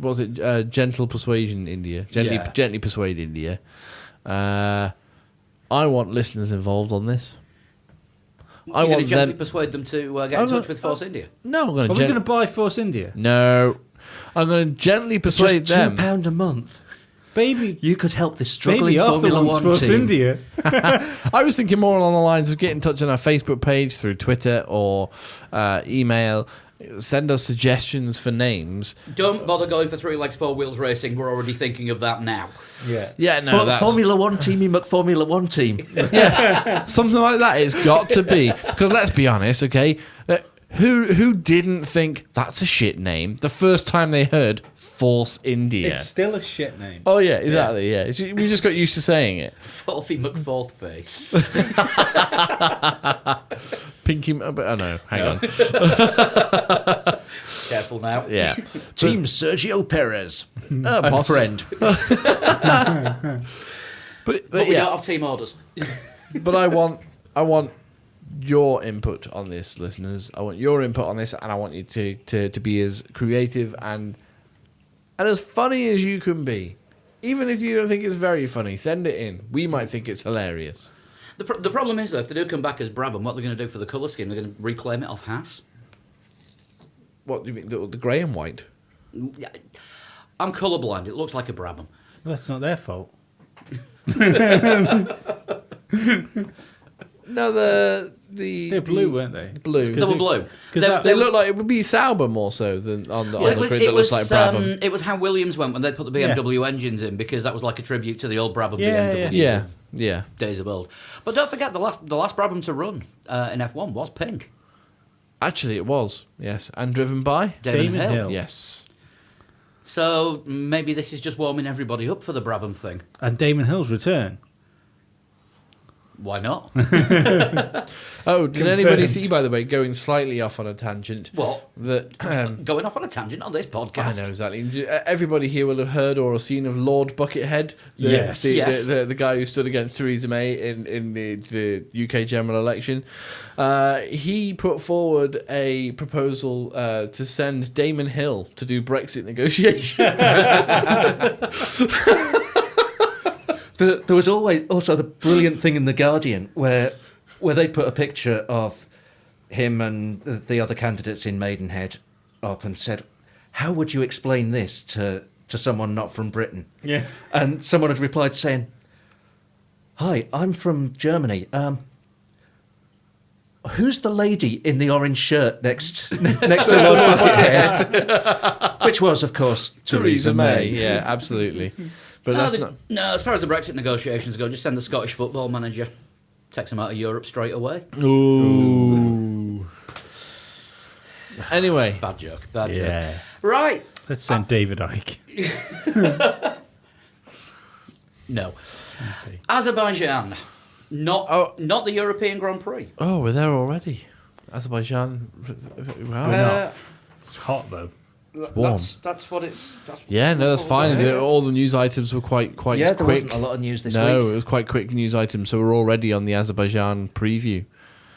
was it Gentle Persuasion India? Gently Persuade India. I want listeners involved on this. You're going to gently persuade them to get in touch with Force India? No, I'm going Are we going to buy Force India? No. I'm going to gently persuade Just them. £2 a month. Baby, You could help this struggling Arthur Formula wants One Force team. India. I was thinking more along the lines of get in touch on our Facebook page, through Twitter or email. Send us suggestions for names. Don't bother going for 3 legs, 4 wheels racing. We're already thinking of that now. Yeah. Yeah, no, that's Formula One teamy McFormula One team. something like that. It's got to be, because let's be honest, okay. Who didn't think that's a shit name the first time they heard Force India? It's still a shit name. Oh yeah, exactly. Yeah, we just got used to saying it. Forthy McForth face. Pinky, but oh no, hang on. Careful now. Yeah, Team Sergio Perez. And Poss- friend. but But we yeah, don't have team orders. but I want your input on this, listeners. I want your input on this, and I want you to be as creative and as funny as you can be. Even if you don't think it's very funny, send it in. We might think it's hilarious. The problem is, though, if they do come back as Brabham, what they're going to do for the colour scheme, they're going to reclaim it off Haas. What do you mean, the grey and white? I'm colourblind. It looks like a Brabham. Well, that's not their fault. No, They're blue, weren't they? blue. They were blue. Because They look like it would be Sauber more so than on the grid that looks like Brabham. It was how Williams went when they put the BMW engines in, because that was like a tribute to the old Brabham Yeah, BMW Yeah. days of old. But don't forget, the last Brabham to run in F1 was pink. Actually, it was, yes. And driven by? Damon Hill. Yes. So maybe this is just warming everybody up for the Brabham thing. And Damon Hill's return. Why not? Oh, did anybody Confirmed. see, by the way, going slightly off on a tangent? What? That Going off on a tangent on this I podcast. know exactly. Everybody here will have heard or seen of Lord Buckethead, Yes. Yes. the guy who stood against Theresa May in the UK general election. He put forward a proposal to send Damon Hill to do Brexit negotiations. There was always also the brilliant thing in The Guardian where they put a picture of him and the other candidates in Maidenhead, up and said, "How would you explain this to someone not from Britain?" Yeah. And someone had replied saying, "Hi, I'm from Germany. Who's the lady in the orange shirt next to Lord Buckethead?" Which was, of course, Theresa May. Yeah, absolutely. But No, that's the- not. no, as far as the Brexit negotiations go, just send the Scottish football manager. Takes him out of Europe straight away. Ooh. Anyway, Bad joke. Bad joke. Yeah. Right. Let's send David Icke. No. Azerbaijan. Not the European Grand Prix. oh, we're there already. Azerbaijan. Wow. Uh, It's hot though. Warm. That's what it's. Yeah, no, that's fine. Yeah. All the news items were quite Yeah, there quick. wasn't a lot of news this No, week. it was quite quick news items. So we're already on the Azerbaijan preview.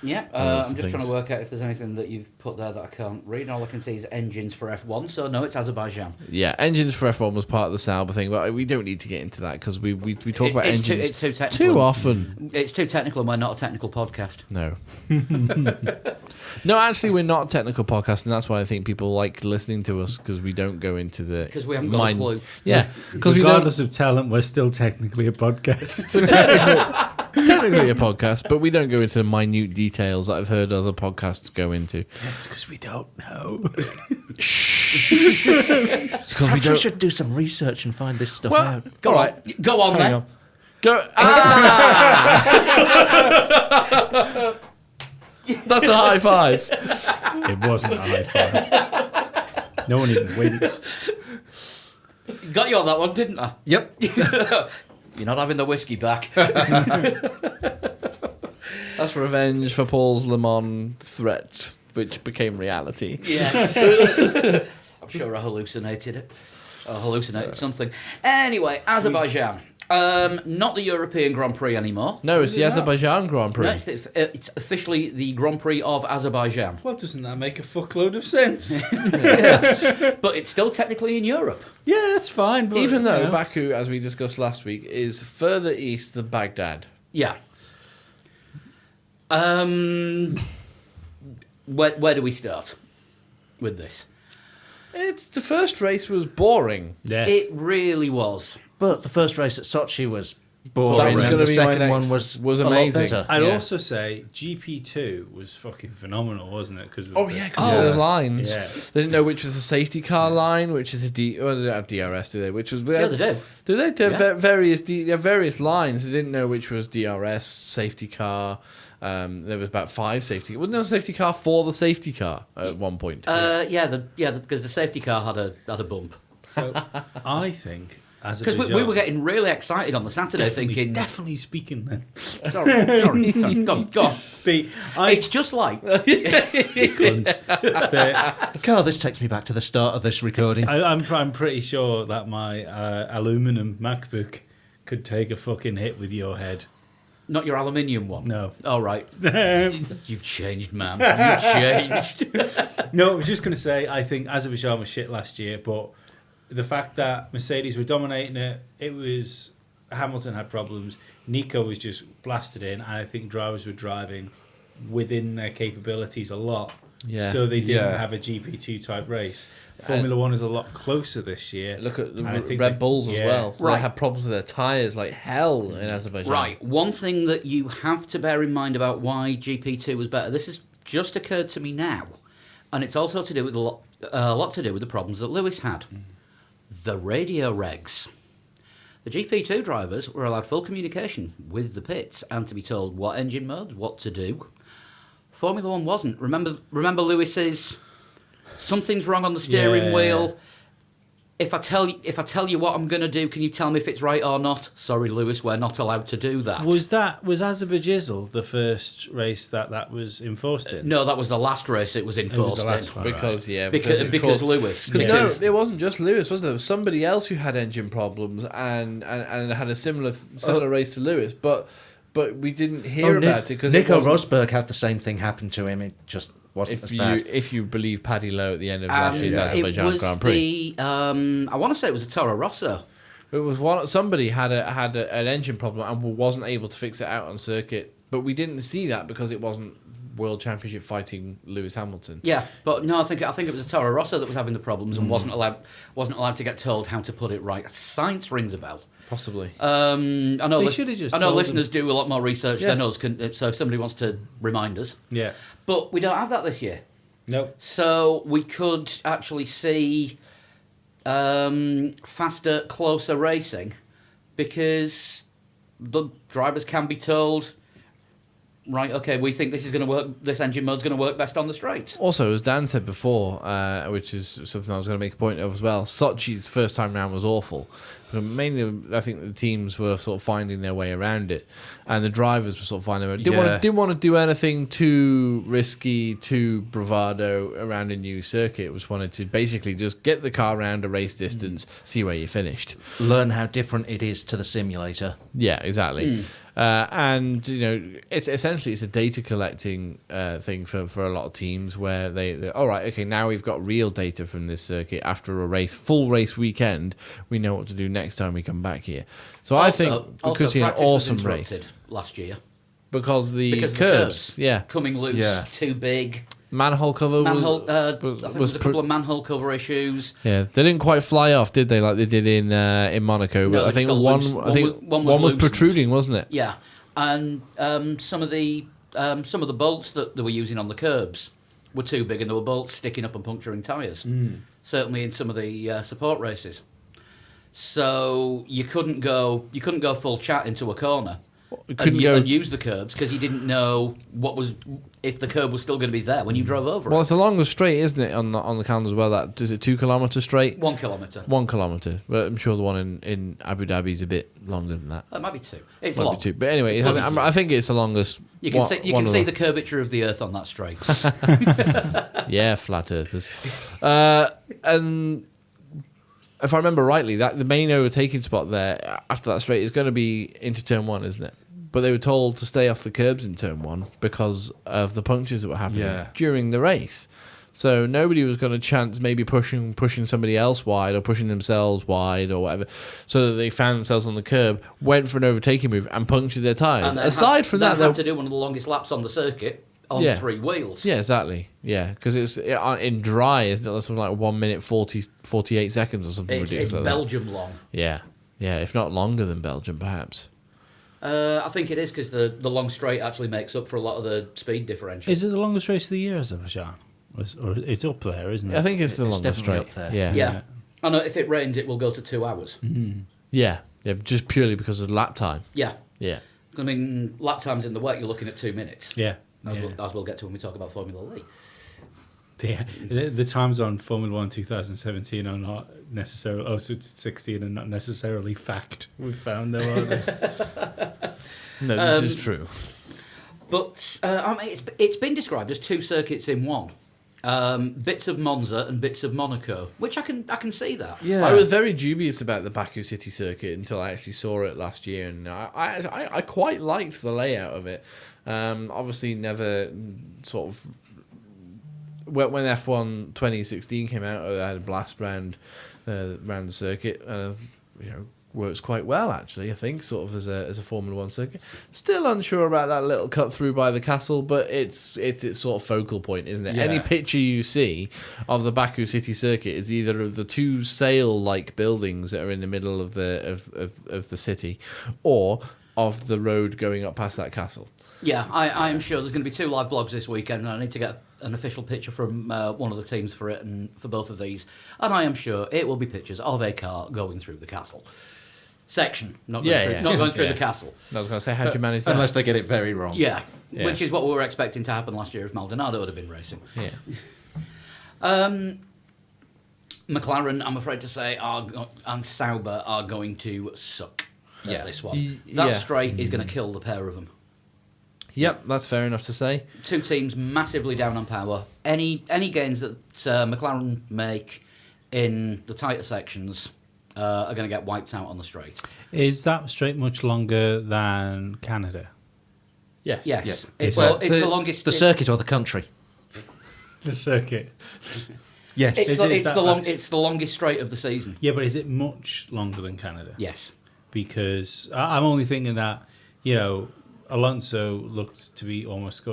Yeah, those I'm just trying things. to work out if there's anything that you've put there that I can't read. All I can see is engines for F1, so no, it's Azerbaijan. Yeah, engines for F1 was part of the Sauber thing, but we don't need to get into that because we talk about It's engines it's too technical. too often. It's too technical, and we're not a technical podcast. No. No, actually, we're not a technical podcast, and that's why I think people like listening to us because we don't go into the. 'Cause we haven't got a clue. Yeah, because we don't. Regardless of talent, we're still technically a podcast. Technically a podcast, but we don't go into the minute details that I've heard other podcasts go into. That's because we don't know. Because Perhaps we should do some research and find this stuff out. Go on, go on Hang then. on. Go. That's a high five. It wasn't a high five. No one even winced. Got you on that one, didn't I? Yep. You're not having the whiskey back. That's revenge for Paul's Le Mans threat, which became reality. Yes. I'm sure I hallucinated it. I hallucinated something. Anyway, Azerbaijan. Not the European Grand Prix anymore. No, it's the Azerbaijan Grand Prix. No, it's officially the Grand Prix of Azerbaijan. Well, doesn't that make a fuckload of sense? But it's still technically in Europe. Yeah, that's fine. But, Even though you know. Baku, as we discussed last week, is further east than Baghdad. Yeah. Where do we start with this? It's the first race was boring. Yeah. It really was. But the first race at Sochi was That boring, was and gonna the be my second one next- was was amazing. a lot better. I'd Yeah. also say GP2 was fucking phenomenal, wasn't it? Because Oh yeah, because there's lines. Yeah. They didn't know which was a safety car line, which is a D. Well, they don't have DRS, do they? Which was Yeah, they do. Do they? They have Yeah. they have various lines. They didn't know which was DRS, safety car. There was about 5 safety. Wasn't there a safety car for the safety car at one point? Because the safety car had a bump. So I think as Because we were getting really excited on the Saturday, thinking, definitely speaking then. sorry, go on. I It's just like God, this takes me back to the start of this recording. I'm pretty sure that my aluminum MacBook could take a fucking hit with your head. not your aluminium one. No. All right. You've changed, man. You've changed. No, I was just going to say, I think Azerbaijan was shit last year, but the fact that Mercedes were dominating it, it was... Hamilton had problems. Nico was just blasted in, and I think drivers were driving within their capabilities a lot. Yeah. So they didn't Yeah. have a GP2 type race. Formula One is a lot closer this year. Look at the And I think Red they- Bulls as yeah. well. Right. They had problems with their tyres like hell in Azerbaijan. Right. One thing that you have to bear in mind about why GP2 was better, this has just occurred to me now, and it's also to do with a lot to do with the problems that Lewis had. The radio regs. The GP2 drivers were allowed full communication with the pits and to be told what engine modes, what to do. Formula One wasn't. Remember Lewis's something's wrong on the steering Yeah. wheel. If I tell you what I'm going to do, can you tell me if it's right or not? Sorry, Lewis, we're not allowed to do that. Was Azerbaijan the first race that was enforced in? No, that was the last race it was enforced the last in. one. Because Because it because caused- Lewis. No, Because it wasn't just Lewis, was there? There was somebody else who had engine problems and had a similar race to Lewis, but we didn't hear about it because Nico Rosberg had the same thing happen to him. It just wasn't as bad. if you believe Paddy Lowe at the end of last year's it Azerbaijan was Grand Prix. I want to say it was a Toro Rosso. It was somebody had an engine problem and wasn't able to fix it out on circuit, but we didn't see that because it wasn't World Championship fighting Lewis Hamilton. Yeah, but no, I think it was Toro Rosso that was having the problems and wasn't allowed to get told how to put it right. Science rings a bell. Possibly. I know. They should have just I know told listeners do a lot more research Yeah. than us. So if somebody wants to remind us, Yeah. but we don't have that this year. Nope. So we could actually see faster, closer racing because the drivers can be told, right, okay, we think this is going to work. This engine mode's going to work best on the straights. Also, as Dan said before, which is something I was going to make a point of as well, Sochi's first time round was awful. But mainly, I think the teams were sort of finding their way around it, and the drivers were sort of finding their way. Didn't want to do anything too risky, too bravado around a new circuit. Just wanted to basically just get the car around a race distance, see where you finished. Learn how different it is to the simulator. Yeah, exactly. And it's essentially a data collecting thing for a lot of teams where they all right, okay, now we've got real data from this circuit after a full race weekend. We know what to do next time we come back here. So I think we could see an practice was awesome interrupted race last year because of the curbs, yeah, coming loose, Yeah. too big. manhole cover Manhole. I think was there was a couple of manhole cover issues. yeah, they didn't quite fly off, did they? Like they did in Monaco. No, But I they think just got one, loose. I think One one was loosened. protruding, wasn't it? Yeah, and some of the bolts that they were using on the curbs were too big, and there were bolts sticking up and puncturing tyres. Certainly in some of the support races. So you couldn't go full chat into a corner and use the curbs because you didn't know if the curb was still going to be there when you drove over Well, it. it's a longer straight, isn't it, on the calendar as well? That is it, 2 kilometre straight? 1 kilometre. 1 kilometre, but I'm sure the one in Abu Dhabi is a bit longer than that. That might be 2. It's Might long. be 2. But anyway, Bloody I think it's the longest. You can one of see them. the curvature of the Earth on that straight. Yeah, flat earthers. And if I remember rightly, that the main overtaking spot there after that straight is going to be into turn 1, isn't it? But they were told to stay off the curbs in turn 1 because of the punctures that were happening during the race. So nobody was going to chance maybe pushing somebody else wide or pushing themselves wide or whatever. So that they found themselves on the curb, went for an overtaking move and punctured their tyres. And Aside from that, they had to do one of the longest laps on the circuit on 3 wheels. yeah, exactly. Yeah, because it's in dry, isn't it? That's something like 1 minute 48 seconds or something It's ridiculous like Belgium long. that. Yeah, if not longer than Belgium, perhaps. I think it is because the long straight actually makes up for a lot of the speed differential. Is it the longest race of the year, Azerbaijan? Or it's up there, isn't it? I think it's the longest definitely straight. up there. Yeah. I know if it rains, it will go to 2 hours. Yeah, just purely because of lap time. Yeah. Yeah. I mean, lap times in the wet, you're looking at 2 minutes. Yeah. As we'll get to when we talk about Formula Lee. The times on Formula 1 2017 are not necessarily... Oh, so it's 16 and not necessarily fact. We've found, though, aren't they? No, this is true. But I mean, it's been described as 2 circuits in one. Bits of Monza and bits of Monaco, which I can see that. Yeah. I was very dubious about the Baku City Circuit until I actually saw it last year, and I quite liked the layout of it. Obviously, never sort of... When F1 2016 came out, I had a blast round the circuit. Works quite well, actually, I think, sort of as a Formula 1 circuit. Still unsure about that little cut through by the castle, but it's its sort of focal point, isn't it? Yeah. Any picture you see of the Baku City Circuit is either of the 2 sail-like buildings that are in the middle of the city, or of the road going up past that castle. Yeah, I am sure there's going to be 2 live blogs this weekend, and I need to get an official picture from one of the teams for it and for both of these. And I am sure it will be pictures of a car going through the castle section, not going through the castle. I was going to say, how do you manage that? Unless they get it very wrong. Yeah, Yeah. which is what we were expecting to happen last year if Maldonado had been racing. Yeah. McLaren, I'm afraid to say, and Sauber are going to suck at this one. That yeah. straight is going to kill the pair of them. Yep, that's fair enough to say. 2 teams massively down on power. Any gains that McLaren make in the tighter sections are going to get wiped out on the straight. Is that straight much longer than Canada? Yes. Yes, Yep. it's the longest. The circuit or the country? The circuit. Yes. It's the longest straight of the season. Yeah, but is it much longer than Canada? Yes. Because I'm only thinking that, Alonso looked to be almost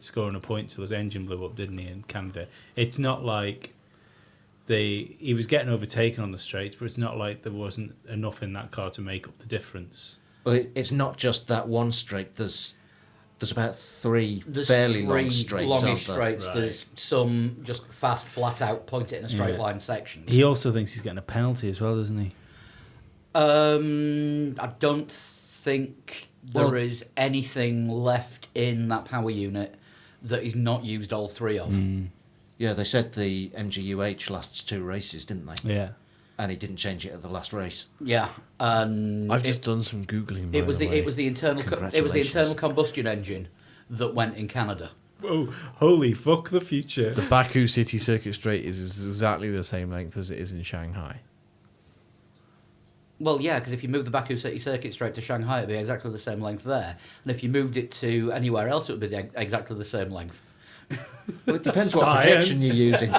scoring a point till his engine blew up, didn't he, in Canada? It's not like he was getting overtaken on the straights, but it's not like there wasn't enough in that car to make up the difference. Well, it's not just that one straight. There's about three fairly long straights. Longish straights. Right. There's some just fast, flat out, point it in a straight line sections. He also thinks he's getting a penalty as well, doesn't he? I don't think there is anything left in that power unit that is not used all three of. Yeah, they said the MGUH lasts 2 races, didn't they? Yeah. And he didn't change it at the last race. Yeah, and I've just done some googling. it was the internal Congratulations. combustion engine that went in Canada. Oh, holy fuck the future. The Baku City Circuit Straight is exactly the same length as it is in Shanghai. Well, yeah, because if you move the Baku City Circuit straight to Shanghai, it'd be exactly the same length there, and if you moved it to anywhere else, it would be exactly the same length. Well, it depends what projection you're using.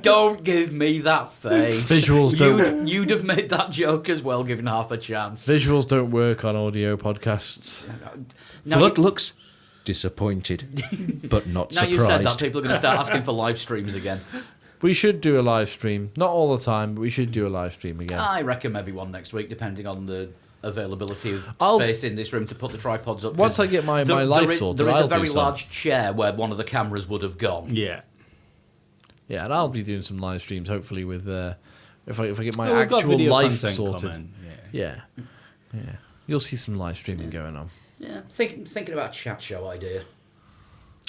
Don't give me that face. Visuals don't. You'd have made that joke as well, given half a chance. Visuals don't work on audio podcasts. Now Flood looks disappointed, but not now surprised. you said that, people are going to start asking for live streams again. We should do a live stream. Not all the time, but we should do a live stream again. I reckon maybe one next week, depending on the availability of I'll- space in this room to put the tripods up. Once I get my life sorted, there is I'll a do very some. large chair where one of the cameras would have gone. Yeah. Yeah, and I'll be doing some live streams, hopefully, with if I get my Well, we've got actual video life content sorted. coming, Yeah. You'll see some live streaming going on. Yeah, thinking about a chat show idea.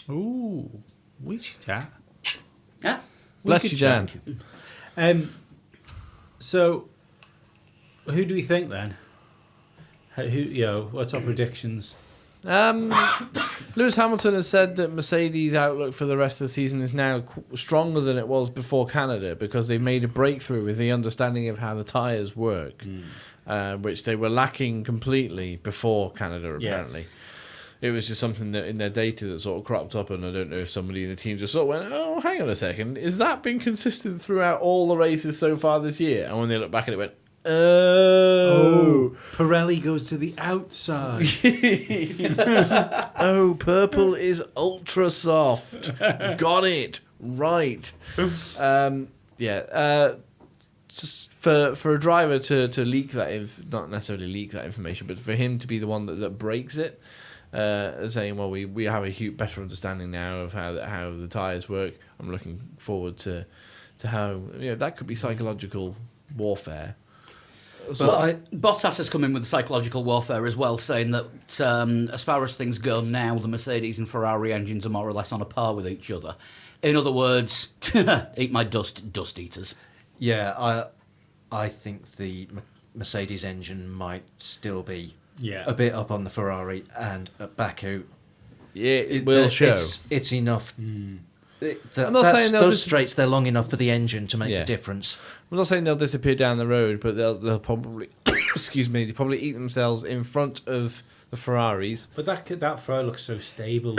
Ooh, we should chat. Yeah. Bless could you, Dan. So, who do we think then? What's our predictions? Lewis Hamilton has said that Mercedes' outlook for the rest of the season is now stronger than it was before Canada because they've made a breakthrough with the understanding of how the tyres work, which they were lacking completely before Canada, apparently. It was just something that in their data that sort of cropped up, and I don't know if somebody in the team just sort of went, oh, hang on a second, is that been consistent throughout all the races so far this year? And when they looked back at it, went, oh, Pirelli goes to the outside. oh, purple is ultra soft. Got it right. For a driver to leak that, not necessarily leak that information, but for him to be the one that breaks it, saying, well, we have a better understanding now of how the tyres work. I'm looking forward to how that could be psychological warfare. But Bottas has come in with psychological warfare as well, saying that as far as things go now, the Mercedes and Ferrari engines are more or less on a par with each other. In other words, eat my dust eaters. Yeah, I think the Mercedes engine might still be a bit up on the Ferrari, and at Baku, It will show. It's enough. I'm not saying those straights, they're long enough for the engine to make the difference. I'm not saying they'll disappear down the road, but they'll probably they probably eat themselves in front of the Ferraris. But that Ferrari looks so stable.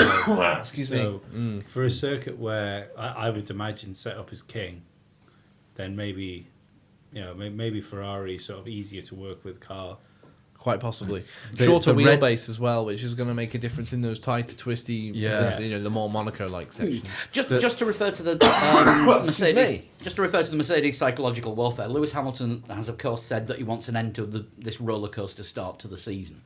Excuse me. For a circuit where I would imagine set up as king, then maybe Ferrari sort of easier to work with car. Quite possibly. The Shorter red- wheelbase as well, which is going to make a difference in those tighter, twisty, the more Monaco-like sections. Just to refer to the Mercedes, just to refer to the Mercedes psychological warfare. Lewis Hamilton has, of course, said that he wants an end to this roller coaster start to the season,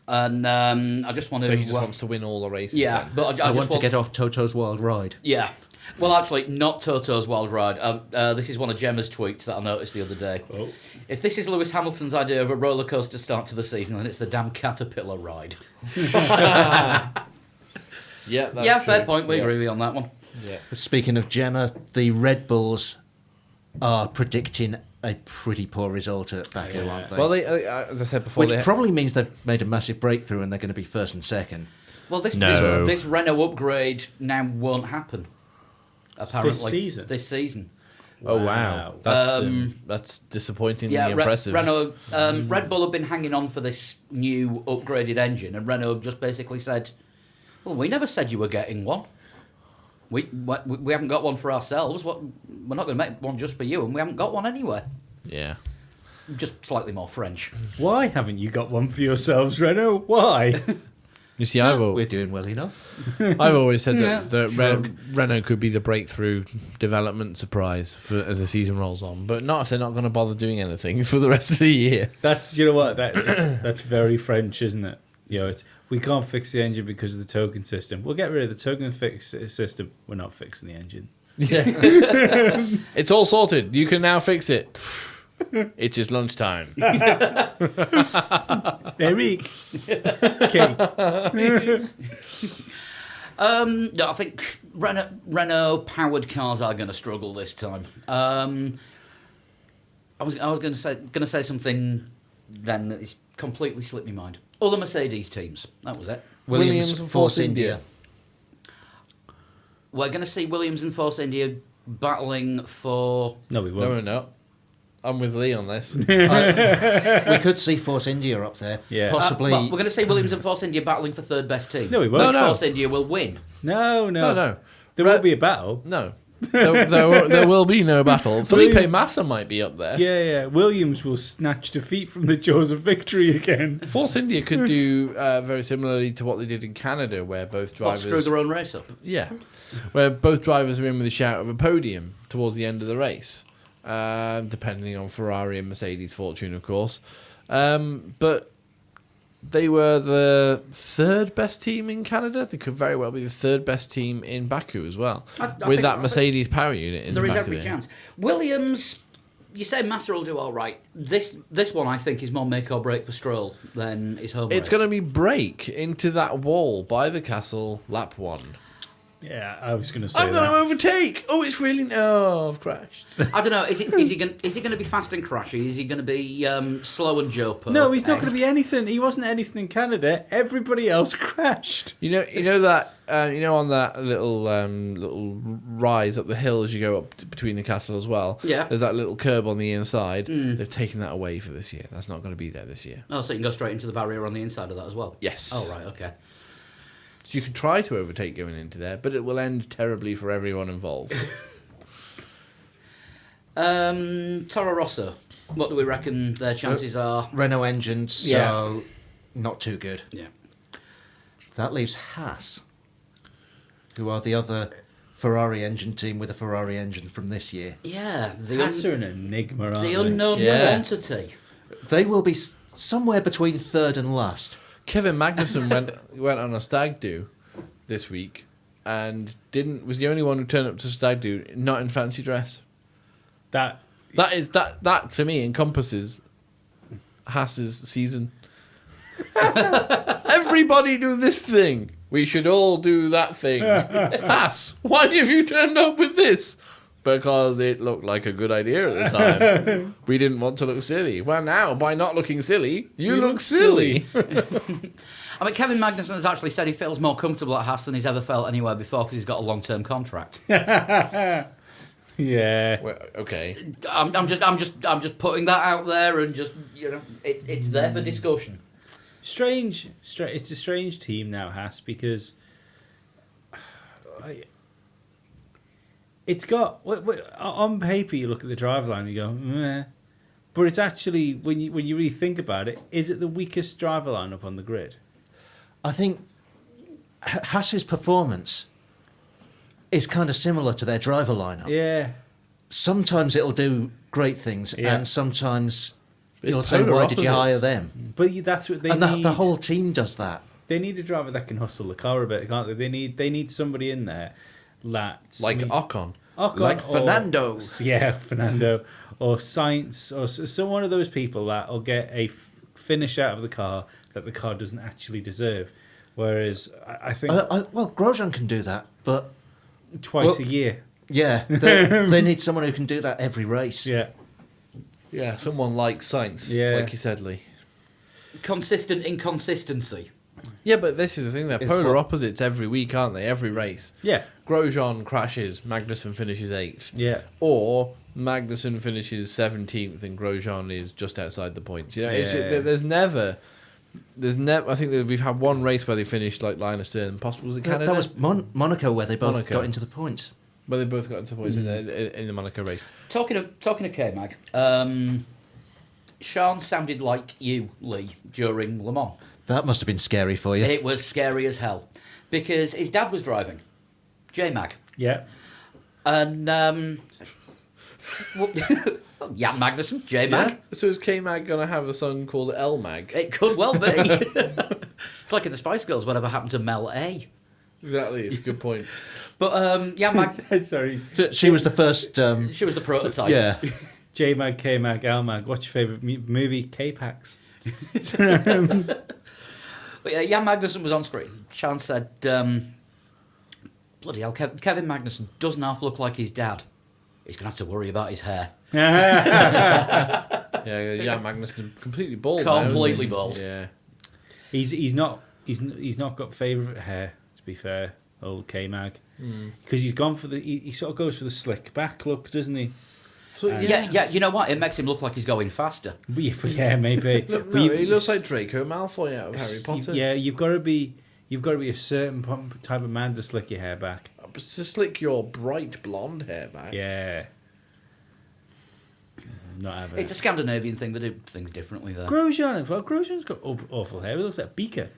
and I just want to. So he just wants to win all the races. Yeah, then. but I want to get off Toto's wild ride. Yeah. Well, actually, not Toto's Wild Ride. This is one of Gemma's tweets that I noticed the other day. Oh. If this is Lewis Hamilton's idea of a roller coaster start to the season, then it's the damn Caterpillar ride. Yeah, that's Yeah, true. fair point. We agree with you on that one. Yeah. Speaking of Gemma, the Red Bulls are predicting a pretty poor result at Baku, aren't they? Well, they, as I said before, Which probably means they've made a massive breakthrough and they're going to be first and second. Well, this Renault upgrade now won't happen. Apparently, this season. Oh wow, that's disappointingly impressive. Renault, Red Bull have been hanging on for this new upgraded engine, and Renault just basically said, "Well, we never said you were getting one. We haven't got one for ourselves. We're not going to make one just for you, and we haven't got one anyway." Yeah. just slightly more French. Why haven't you got one for yourselves, Renault? Why? You see, We're doing well enough. I've always said Yeah, that Renault could be the breakthrough development surprise as the season rolls on, but not if they're not going to bother doing anything for the rest of the year. That's, you know what, that's very French, isn't it? You know, it's, we can't fix the engine because of the token system. We'll get rid of the token system. We're not fixing the engine. Yeah, it's all sorted. You can now fix it. It's just lunchtime. Eric, cake. No, I think Renault powered cars are going to struggle this time. I was going to say something then that is completely slipped my mind. Other Mercedes teams. That was it. Williams and Force India. We're going to see Williams and Force India battling for. No, we No, won't. we're not. I'm with Lee on this. We could see Force India up there. Yeah. Possibly. Well, we're going to see Williams and Force India battling for third best team. No, we won't. But No. Force India will win. No. No. There won't be a battle. No. There will be no battle. Felipe Massa might be up there. Yeah. Williams will snatch defeat from the jaws of victory again. Force India could do very similarly to what they did in Canada, where both What, drivers screw their own race up? yeah, where both drivers are in with a shout of a podium towards the end of the race, depending on Ferrari and Mercedes' fortune, of course. But they were the third best team in Canada. They could very well be the third best team in Baku as well, I with think- that Mercedes power unit in There the is back every of it. chance. Williams, you say Massa will do all right. This one, I think, is more make or break for Stroll than his home It's race. going to be break into that wall by the castle, lap 1. Yeah, I was going to say I'm going to that. overtake. Oh, it's really no. I've crashed. I don't know. Is he going to be fast and crashy? Is he going to be slow and Jopo? No, he's not going to be anything. He wasn't anything in Canada. Everybody else crashed. You know that on that little rise up the hill as you go up between the castle as well. Yeah. There's that little curb on the inside. They've taken that away for this year. That's not going to be there this year. Oh, so you can go straight into the barrier on the inside of that as well. Yes. Oh right, okay. So you can try to overtake going into there, but it will end terribly for everyone involved. Toro Rosso. What do we reckon their chances are? Renault engine, so not too good. Yeah. That leaves Haas, who are the other Ferrari engine team with a Ferrari engine from this year. Yeah. That's an enigma, aren't The they? unknown Yeah. entity. They will be somewhere between third and last. Kevin Magnussen went on a stag do this week and was the only one who turned up to stag do not in fancy dress. That That to me encompasses Haas's season. Everybody do this thing. We should all do that thing. Haas, why have you turned up with this? Because it looked like a good idea at the time. We didn't want to look silly. Well, now, by not looking silly, you look silly. I mean, Kevin Magnussen has actually said he feels more comfortable at Haas than he's ever felt anywhere before because he's got a long-term contract. yeah. Well, okay. I'm just putting that out there and just it's there for discussion. Strange. It's a strange team now, Haas, because it's got on paper you look at the drive line and you go, meh. But it's actually when you really think about it, is it the weakest driver lineup on the grid? I think Haas's performance is kind of similar to their driver lineup. Yeah. Sometimes it'll do great things, Yeah. and sometimes It's you'll say, polar "Why did you opposites. hire them?" But that's what they And need. the whole team does that. They need a driver that can hustle the car a bit, can't they? They need somebody in there that Like Ocon. Like Fernando. Yeah, Fernando or Sainz or so one of those people that will get a finish out of the car that the car doesn't actually deserve. Whereas I think Well, Grosjean can do that, but twice a year. yeah, they need someone who can do that every race. Yeah. Yeah, someone like Sainz, Yeah. like you said, Lee. Consistent inconsistency. Yeah, but this is the thing. They're It's polar what- opposites every week, aren't they? Every race. Yeah. Grosjean crashes, Magnussen finishes 8th. Yeah. Or Magnussen finishes 17th and Grosjean is just outside the points. You know, Yeah. there's never. I think that we've had one race where they finished like Linus Stern. Possible was it Canada? That was Monaco where they both Monaco. got into the points. where they both got into points in the Monaco race. Talking of K-Mag, Sean sounded like you, Lee, during Le Mans. That must have been scary for you. It was scary as hell because his dad was driving, J-Mag, Yeah. and Jan Magnussen, J-Mag. Yeah. So is K-Mag going to have a son called L-Mag? It could well be. It's like in the Spice Girls, whatever happened to Mel A. Exactly, it's a good point. But Jan Mag, Sorry. She was the first. she was the prototype. Yeah. J-Mag, K-Mag, L-Mag. What's your favourite movie? K-Pax. But yeah, Jan Magnussen was on screen. Sean said, bloody hell, Kevin Magnussen doesn't half look like his dad. He's going to have to worry about his hair. Yeah, Magnussen completely bald. Completely now, bald. isn't he? Yeah. He's not got favourite hair, to be fair, old K-Mag. Because he's gone for he sort of goes for the slick back look, doesn't he? So, Yeah, you know what? It makes him look like he's going faster. Yeah, maybe. Look, But no, you- he looks like Draco Malfoy out of Harry Potter. Yeah, you've got to be a certain type of man to slick your hair back. To slick your bright blonde hair back. Yeah. Not having It's a Scandinavian thing. They do things differently there. Grosjean. Well, Grosjean's got awful hair. He looks like a beaker.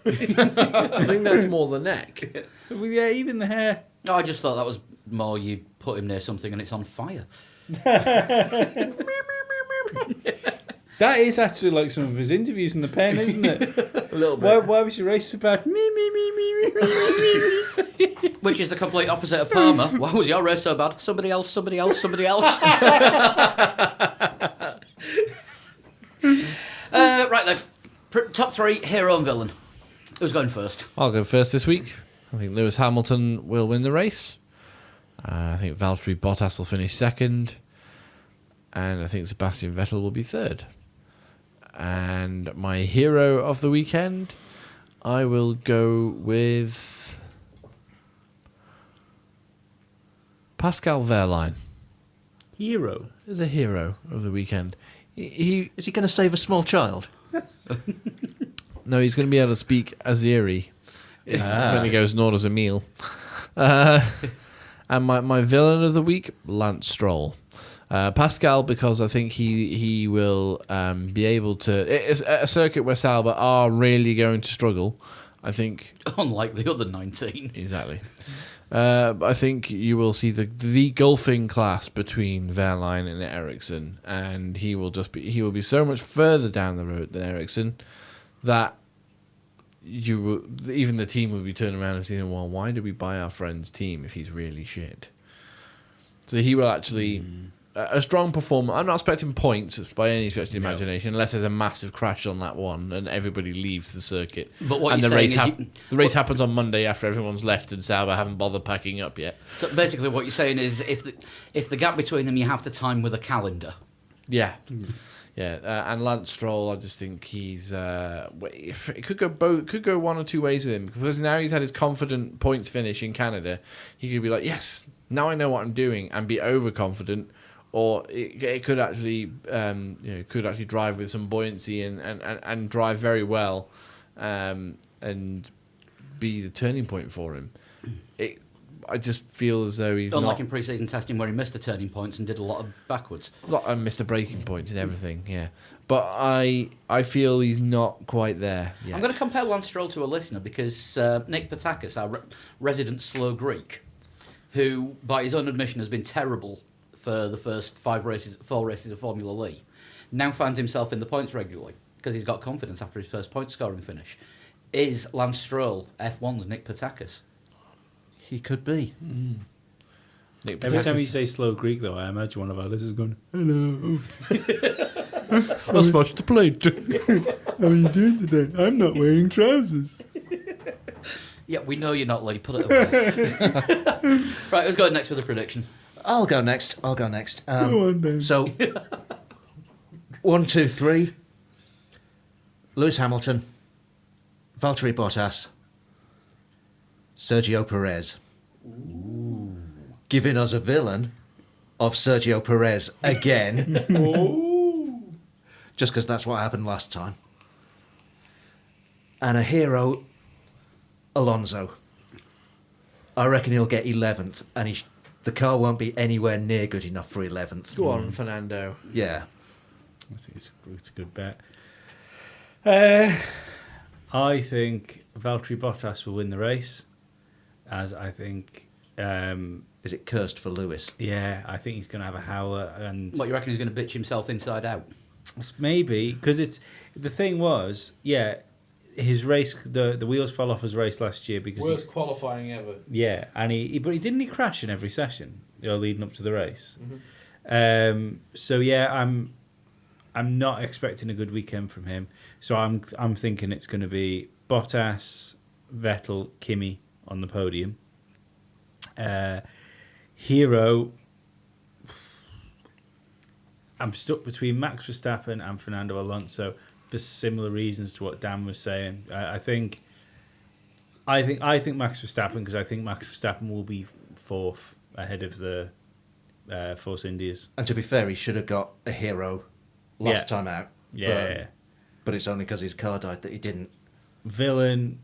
I think that's more the neck. Well, yeah, even the hair. No, I just thought that was more you put him near something and it's on fire. That is actually like some of his interviews in the pen, isn't it? A little bit. Why was your race about me? Which is the complete opposite of Palmer. Why was your race so bad? Somebody else, somebody else, somebody else. Right then. Top three, hero and villain. Who's going first? I'll go first this week. I think Lewis Hamilton will win the race. I think Valtteri Bottas will finish second. And I think Sebastian Vettel will be third. And my hero of the weekend, I will go with Pascal Wehrlein. Hero. Is a hero of the weekend. He Is he going to save a small child? No, he's going to be able to speak Azeri when he goes and orders a meal. And my villain of the week, Lance Stroll. Pascal, because I think he will be able to... It's a circuit where Sauber are really going to struggle. I think... Unlike the other 19. Exactly. I think you will see the golfing class between Wehrlein and Ericsson, and he will be so much further down the road than Ericsson that even the team will be turning around and saying, well, why did we buy our friend's team if he's really shit? So he will actually... A strong performer. I'm not expecting points by any stretch of the imagination, unless there's a massive crash on that one and everybody leaves the circuit. But what and you're the race saying is the race happens on Monday after everyone's left and Sauber haven't bothered packing up yet. So basically what you're saying is if the gap between them you have to time with a calendar. Yeah. Yeah, and Lance Stroll, I just think he's it could go one or two ways with him, because now he's had his confident points finish in Canada. He could be like, yes, now I know what I'm doing, and be overconfident, or it could actually drive with some buoyancy and drive very well, and be the turning point for him. I just feel as though he's Unlike not... in pre-season testing where he missed the turning points and did a lot of backwards. I missed the breaking point and everything, yeah. But I feel he's not quite there yet. I'm going to compare Lance Stroll to a listener because Nick Patakis, our resident slow Greek, who, by his own admission, has been terrible for the first 4 races of Formula E, now finds himself in the points regularly because he's got confidence after his first point scoring finish. Is Lance Stroll F1's Nick Patakis? He could be. Nick Every time Patakis- you say slow Greek, though, I imagine one of our listeners going, hello. I smashed the plate. How are you doing today? I'm not wearing trousers. Yeah, we know you're not, Lee. Put it away. Right, who's going next with a prediction? I'll go next. Go on, then. So, 1, 2, 3. Lewis Hamilton, Valtteri Bottas, Sergio Perez. Ooh. Giving us a villain of Sergio Perez again. Just because that's what happened last time. And a hero, Alonso. I reckon he'll get 11th, and the car won't be anywhere near good enough for 11th. Go on, Fernando. Yeah. I think it's a good bet. I think Valtteri Bottas will win the race, as I think. Is it cursed for Lewis? Yeah, I think he's going to have a howler, and What, you reckon he's going to bitch himself inside out? maybe because it's the thing was, his race, the wheels fell off his race last year because Worst qualifying ever. and he didn't crash in every session, leading up to the race. So I'm not expecting a good weekend from him. So I'm thinking it's going to be Bottas, Vettel, Kimi on the podium. Hero, I'm stuck between Max Verstappen and Fernando Alonso for similar reasons to what Dan was saying. I think Max Verstappen, because I think Max Verstappen will be fourth ahead of the Force Indias. And to be fair, he should have got a hero last time out. Yeah. But it's only because his car died that he didn't. Villain,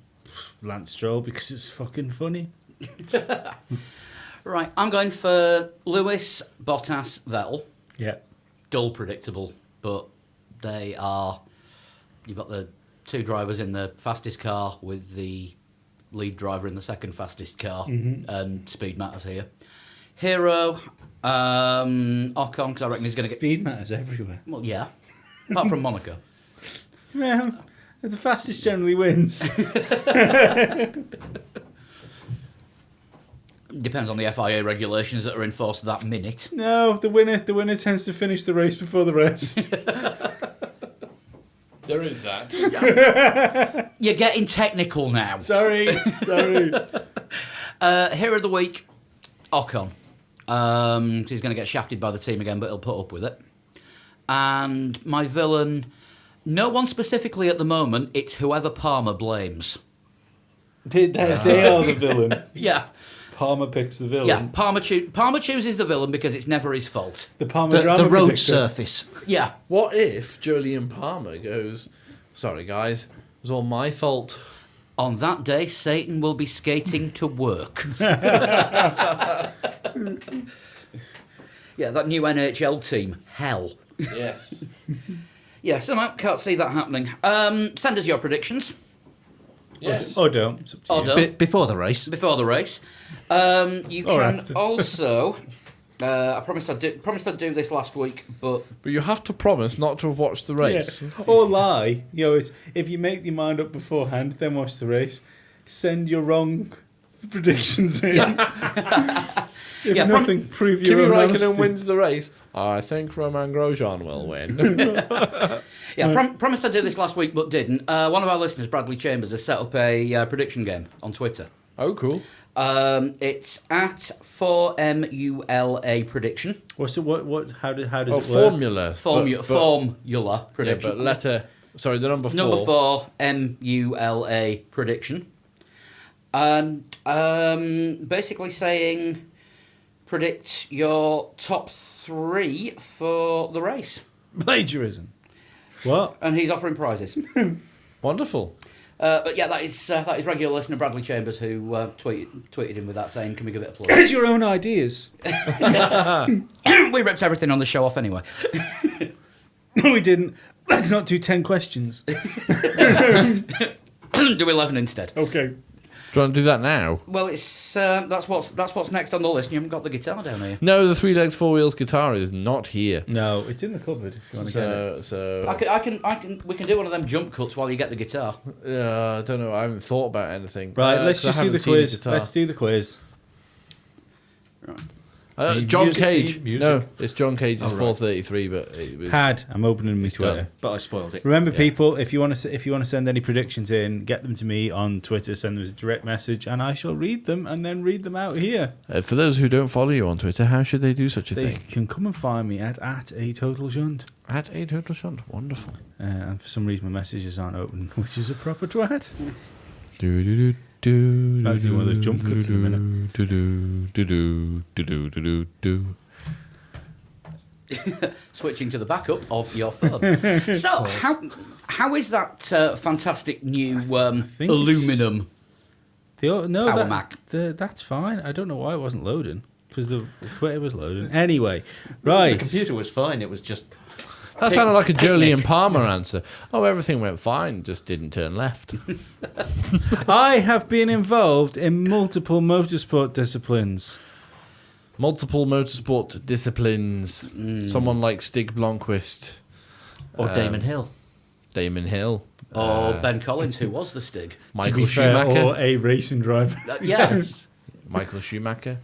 Lance Stroll, because it's fucking funny. Right, I'm going for Lewis, Bottas, Vettel. Yeah. Dull predictable, but they are... You've got the two drivers in the fastest car with the lead driver in the second fastest car, and speed matters here. Hero, Ocon, because I reckon he's going to get... Speed matters everywhere. Well, yeah. Apart from Monaco. Yeah, the fastest generally wins. Depends on the FIA regulations that are in force that minute. No, the winner tends to finish the race before the rest. There is that. You're getting technical now. Sorry. Hero of the week, Ocon. He's going to get shafted by the team again, but he'll put up with it. And my villain, no one specifically at the moment, it's whoever Palmer blames. They are the villain. Yeah. Palmer picks the villain. Yeah, Palmer chooses the villain because it's never his fault. The Palmer drama The road predictor. surface. Yeah. What if Julian Palmer goes, sorry guys, it was all my fault. On that day, Satan will be skating to work. Yeah, that new NHL team, hell. Yes. Yeah, so I can't see that happening. Send us your predictions. Yes. Or don't. It's up to Or you. don't. Before the race. Before the race. You Or can after. also... I promised I'd do this last week, but... But you have to promise not to have watched the race. Yeah. Or lie. If you make your mind up beforehand, then watch the race. Send your wrong predictions in. If Yeah, nothing, prove your Kimi own Raikkonen honesty. wins the race. I think Roman Grosjean will win. Yeah, promised I'd do this last week, but didn't. One of our listeners, Bradley Chambers, has set up a prediction game on Twitter. Oh, cool. It's at 4MULA prediction. What's it? What? How does it work? Formula. Formula Yeah, prediction. but letter... Sorry, the number 4. Number 4, MULA prediction. And basically saying, predict your top 3 for the race. Plagiarism. What? And he's offering prizes. Wonderful. But yeah, that is regular listener Bradley Chambers who tweeted in with that saying, can we give it a plug? Get your own ideas. We ripped everything on the show off anyway. No, we didn't. Let's not do 10 questions. Do 11 instead. Okay. Do you want to do that now? Well, it's that's what's next on the list. And you haven't got the guitar down here. No, the 3 legs, 4 wheels guitar is not here. No, it's in the cupboard if you want to get it. So We can do one of them jump cuts while you get the guitar. I don't know. I haven't thought about anything. Right, let's 'cause I just do haven't the seen quiz. guitar. Let's do the quiz. Right. John Music, Cage. music. No, it's John Cage's Oh, right. 433, but it was. Had. I'm opening my Twitter. done. But I spoiled it. Remember, people, if you want to send any predictions in, get them to me on Twitter. Send them as a direct message, and I shall read them and then read them out here. For those who don't follow you on Twitter, how should they do such a They thing? can come and find me at a total shunt. At a total shunt. Wonderful. And for some reason, my messages aren't open, which is a proper twat. Do do do Might do one of those jump cuts in a minute. Do do do do do do do do. Switching to the backup of your phone. So how is that fantastic new think it's- aluminum? No, Power Mac. That's fine. I don't know why it wasn't loading, because the Twitter was loading. Anyway, right. The computer was fine. It was just That sounded like a Jolyon Palmer answer. Oh, everything went fine, just didn't turn left. I have been involved in multiple motorsport disciplines. Multiple motorsport disciplines. Someone like Stig Blomqvist. Or Damon Hill. Damon Hill. Or Ben Collins, who was the Stig. Michael Schumacher. Or a racing driver. Yes. Michael Schumacher.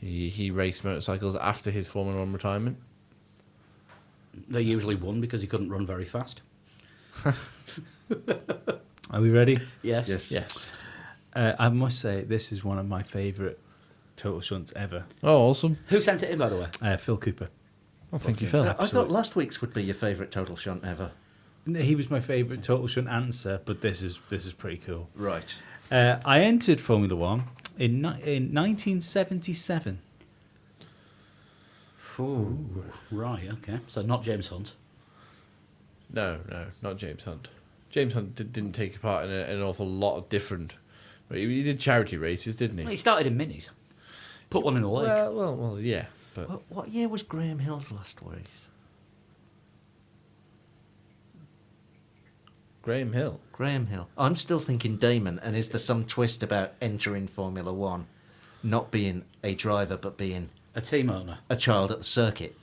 He raced motorcycles after his Formula 1 retirement. They usually won because he couldn't run very fast. Are we ready? Yes. Yes. I must say, this is one of my favourite total shunts ever. Oh, awesome. Who sent it in, by the way? Phil Cooper. Oh, thank you, Phil. I thought last week's would be your favourite total shunt ever. He was my favourite total shunt answer, but this is pretty cool. Right. I entered Formula One in 1977. Ooh, right, okay. So not James Hunt. No, not James Hunt. James Hunt didn't take part in an awful lot of different... He did charity races, didn't he? He started in minis. Put one in the lake. Well, yeah. But What year was Graham Hill's last race? Graham Hill. Graham Hill. I'm still thinking Damon, and is there some twist about entering Formula One, not being a driver, but being A team owner. a child at the circuit?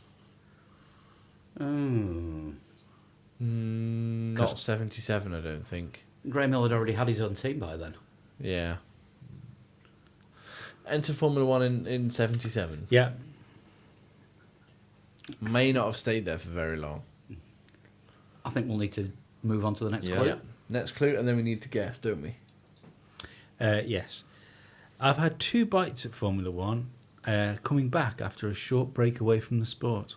Not 77, I don't think. Graham Hill had already had his own team by then. Yeah. Entered Formula 1 in 77. Yeah. May not have stayed there for very long. I think we'll need to move on to the next Yeah. clue. Next clue, and then we need to guess, don't we? Yes. I've had 2 bites at Formula One, coming back after a short break away from the sport.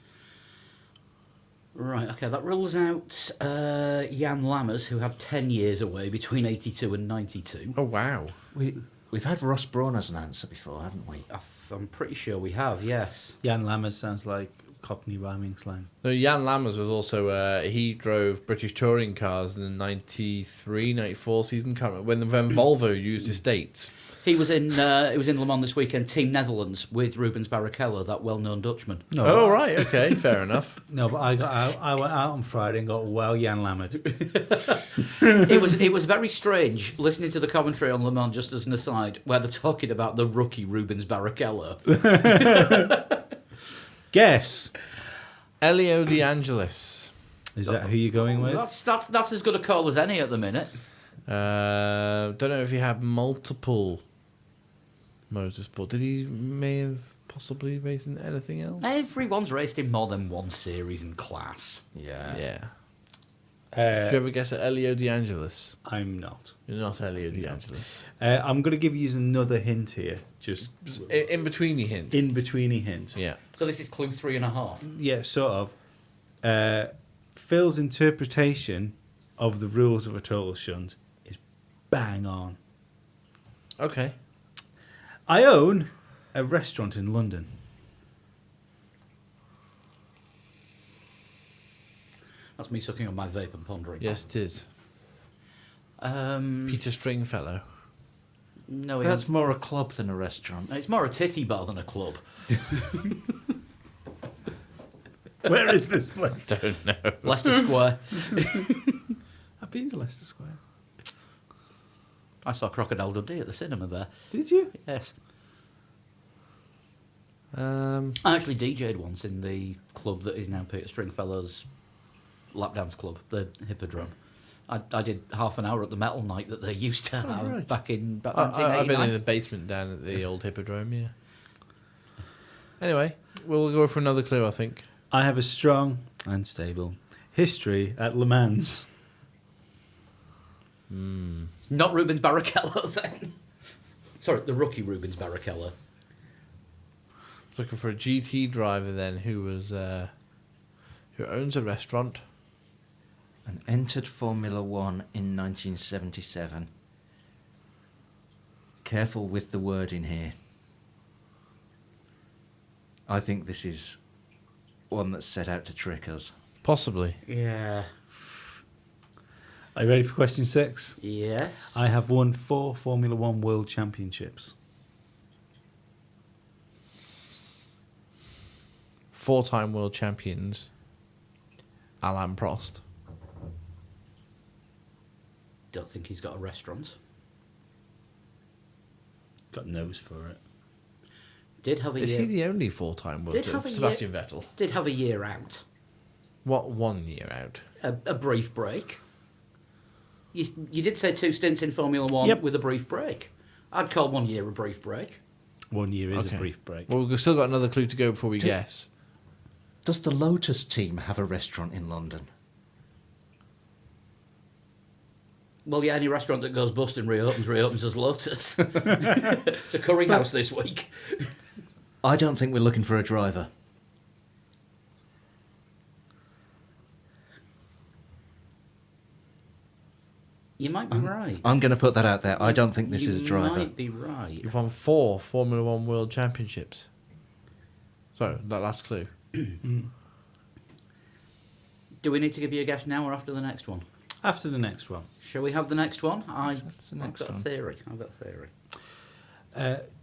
Right, okay, that rules out Jan Lammers, who had 10 years away between 82 and 92. Oh, wow. We've had Ross Brawn as an answer before, haven't we? I'm pretty sure we have, yes. Jan Lammers sounds like Cockney rhyming slang. No, Jan Lammers was also, he drove British touring cars in the 93, 94 season, can't remember, when Volvo used estates. He was in Le Mans this weekend, Team Netherlands, with Rubens Barrichello, that well-known Dutchman. No, Oh, right, okay, fair enough. No, but I went out on Friday and got well Jan Lammered. It was very strange listening to the commentary on Le Mans, just as an aside, where they're talking about the rookie Rubens Barrichello. Guess. Elio De Angelis. Is that who you're going with? That's as good a call as any at the minute. Don't know if he had multiple motorsport. Did he may have possibly raced in anything else? Everyone's raced in more than one series and class. Yeah. Yeah. Did you ever guess at Elio De Angelis? I'm not. You're not Elio De Angelis. I'm going to give you another hint here. Just In between the hint. in betweeny hint. Yeah. So this is clue 3.5. Yeah, sort of. Phil's interpretation of the rules of a total shunt is bang on. Okay. I own a restaurant in London. That's me sucking on my vape and pondering. Yes, it is. Um, Peter Stringfellow. no, That's more a club than a restaurant. it's more a titty bar than a club. Where is this place? Don't know. Leicester Square. I've been to Leicester Square. I saw Crocodile Dundee at the cinema there. Did you? Yes. Um, I actually DJ'd once in the club that is now Peter Stringfellow's lap dance club, the Hippodrome. I did half an hour at the metal night that they used to have right. back in I've 1989. been in the basement down at the old Hippodrome, yeah. Anyway, we'll go for another clue, I think. I have a strong and stable history at Le Mans. Not Rubens Barrichello then. Sorry, the rookie Rubens Barrichello. Looking for a GT driver then who was who owns a restaurant. And entered Formula One in 1977. Careful with the word in here. I think this is one that's set out to trick us. Possibly. Yeah. Are you ready for question 6? Yes. I have won 4 Formula One World Championships. 4-time world champions. Alain Prost. Don't think he's got a restaurant. Got nose for it. Did have a Is year. he the only full-time World Did Tour? have a Sebastian Vettel. Did have a year out. What, 1 year out? A brief break. You did say 2 stints in Formula One Yep. with a brief break. I'd call 1 year a brief break. 1 year is Okay. a brief break. Well, we've still got another clue to go before we guess. Does the Lotus team have a restaurant in London? Well, yeah, any restaurant that goes bust and reopens as Lotus. It's a curry house this week. I don't think we're looking for a driver. You might be right. I'm going to put that out there. I don't think this is a You driver. might be right. You've won 4 Formula One World Championships. So, that last clue. Do we need to give you a guess now or after the next one? After the next one. Shall we have the next one? the I've next got a one. theory. I've got a theory.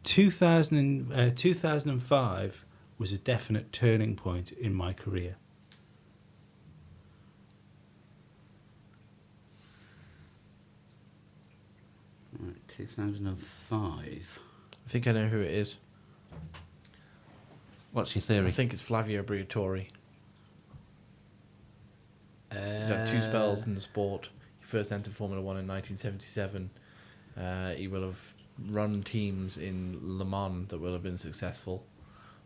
2005 was a definite turning point in my career. Right, 2005. I think I know who it is. What's your I theory? think it's Flavio Briatore. He's had 2 spells in the sport. He first entered Formula One in 1977. He will have run teams in Le Mans that will have been successful.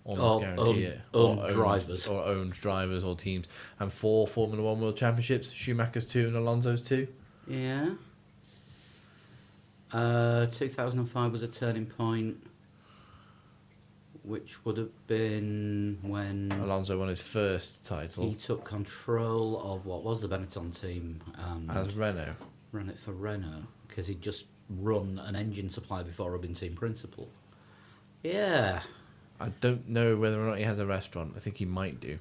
Almost guarantee it. Owned drivers. Or owned drivers or teams. And 4 Formula One World Championships. Schumacher's 2 and Alonso's 2. Yeah. 2005 was a turning point, which would have been when Alonso won his first title he took control of what was the Benetton team and as Renault. ran it for Renault, because he'd just run an engine supply before rubbing team principal. Yeah. I don't know whether or not he has a restaurant. I think he might do.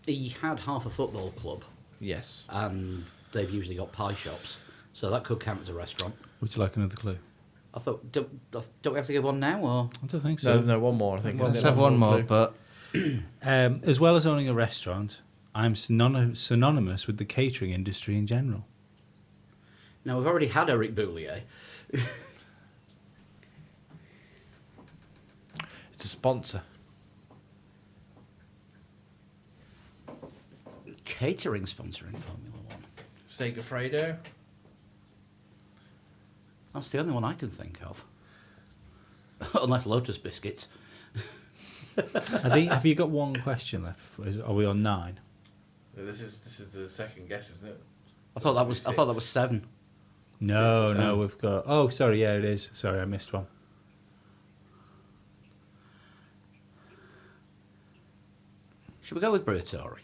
He had half a football club, Yes. and they've usually got pie shops, so that could count as a restaurant. Would you like another clue? I thought, don't we have to give one now, or? I don't think so. No, one more. I think. Let's Isn't it? have one more, clue? but As well as owning a restaurant, I'm synonymous with the catering industry in general. Now, we've already had Eric Boulier. It's a sponsor. Catering sponsor in Formula One. Segafredo. That's the only one I can think of. Unless Lotus Biscuits. Have you got one question left? Are we on 9? This is the second guess, isn't it? I thought that was 7. No, Six or no, seven. we've got... Oh, sorry, yeah, it is. Sorry, I missed one. Should we go with Briatore?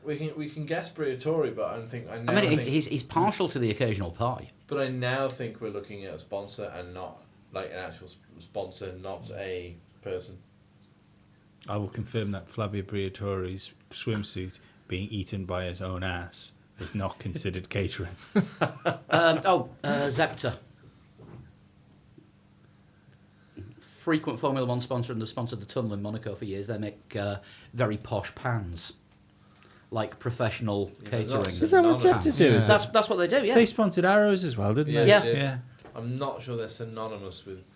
We can guess Briatore, but I mean, he's partial to the occasional pie. But I now think we're looking at a sponsor and not like an actual sponsor, not a person. I will confirm that Flavio Briatore's swimsuit being eaten by his own ass is not considered catering. Zepter. Frequent Formula One sponsor, and they've sponsored the tunnel in Monaco for years. They make very posh pans, like professional catering. Is that what Zepter do? Is it? That's what they do. Yeah. They sponsored Arrows as well, didn't they? Yeah. they did. Yeah. I'm not sure they're synonymous with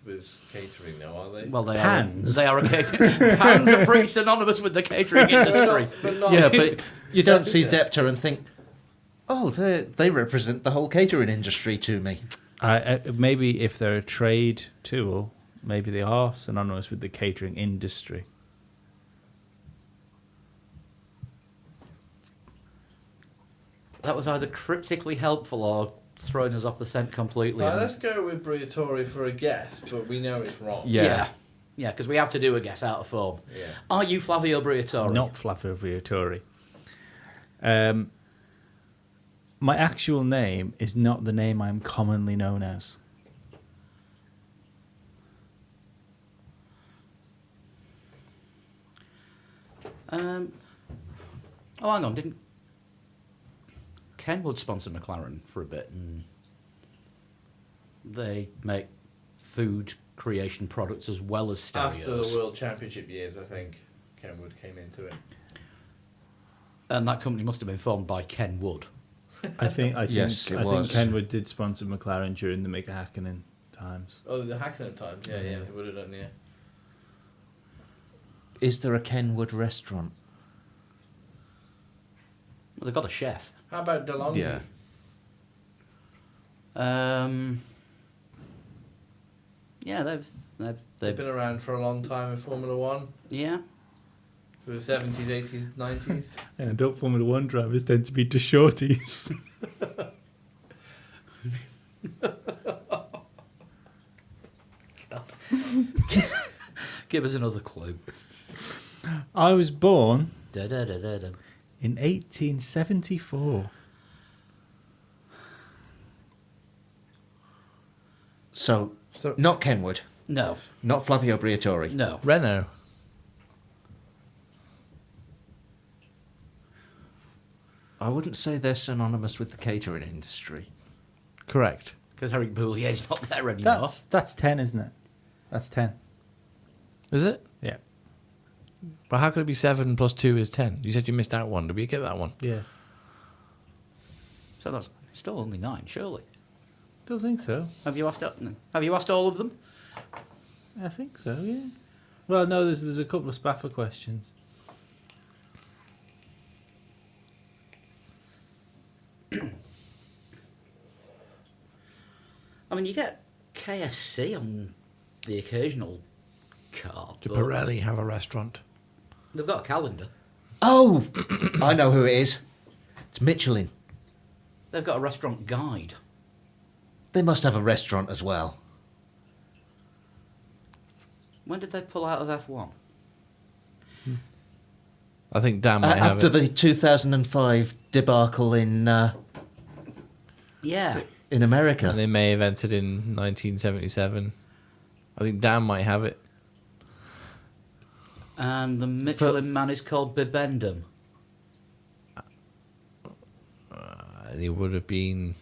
catering now, are they? Well, they Pans? are. They are a catering. Pans are pretty synonymous with the catering industry. But not yeah, but you don't see Zepter. Zepter and think, oh, they represent the whole catering industry to me. Maybe if they're a trade tool, maybe they are synonymous with the catering industry. That was either cryptically helpful or throwing us off the scent completely. Right, let's go with Briatore for a guess, but we know it's wrong. Yeah, because we have to do a guess out of form. Yeah. Are you Flavio Briatore? Not Flavio Briatore. My actual name is not the name I'm commonly known as. Oh, hang on. Didn't Kenwood sponsor McLaren for a bit? And they make food creation products as well as stereos. After the World Championship years, I think Kenwood came into it. And that company must have been formed by Ken Wood. I think Yes, it I think was. Kenwood did sponsor McLaren during the Mika Hakkinen times. Oh, the Hackney times. Yeah, they would have done. Yeah. Is there a Kenwood restaurant? Well, they've got a chef. How about DeLonghi? Yeah. Yeah, They've they've been around for a long time in Formula One. yeah. Through the 70s, 80s, 90s. And adult Formula One drivers tend to be to shorties. Give us another clue. I was born Da, da, da, da, da. in 1874. So, not Kenwood, No, not Flavio Briatore. no. Renault. I wouldn't say they're synonymous with the catering industry. Correct. Because Eric Boulier's not there anymore. That's 10, isn't it? That's 10. Is it? Yeah. But how could it be 7 plus 2 is 10? You said you missed out one. Did we get that one? Yeah. So that's still only 9, surely. Don't think so. Have you asked all of them? I think so, yeah. Well, no, there's a couple of Spaffer questions. I mean, you get KFC on the occasional card. Do but Pirelli have a restaurant? They've got a calendar. Oh! I know who it is. It's Michelin. They've got a restaurant guide. They must have a restaurant as well. When did they pull out of F1? I think Dan might have After it. the 2005 debacle in Yeah. America. And they may have entered in 1977. I think Dan might have it. And the Michelin man is called Bibendum. And he would have been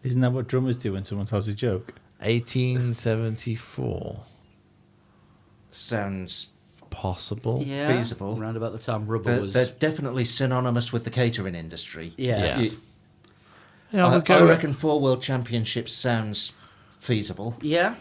Isn't that what drummers do when someone tells a joke? 1874. Sounds Possible. Yeah. feasible. Around about the time rubber was. They're definitely synonymous with the catering industry. Yes. Yeah, I, we'll go. I reckon 4 World Championships sounds feasible. Yeah.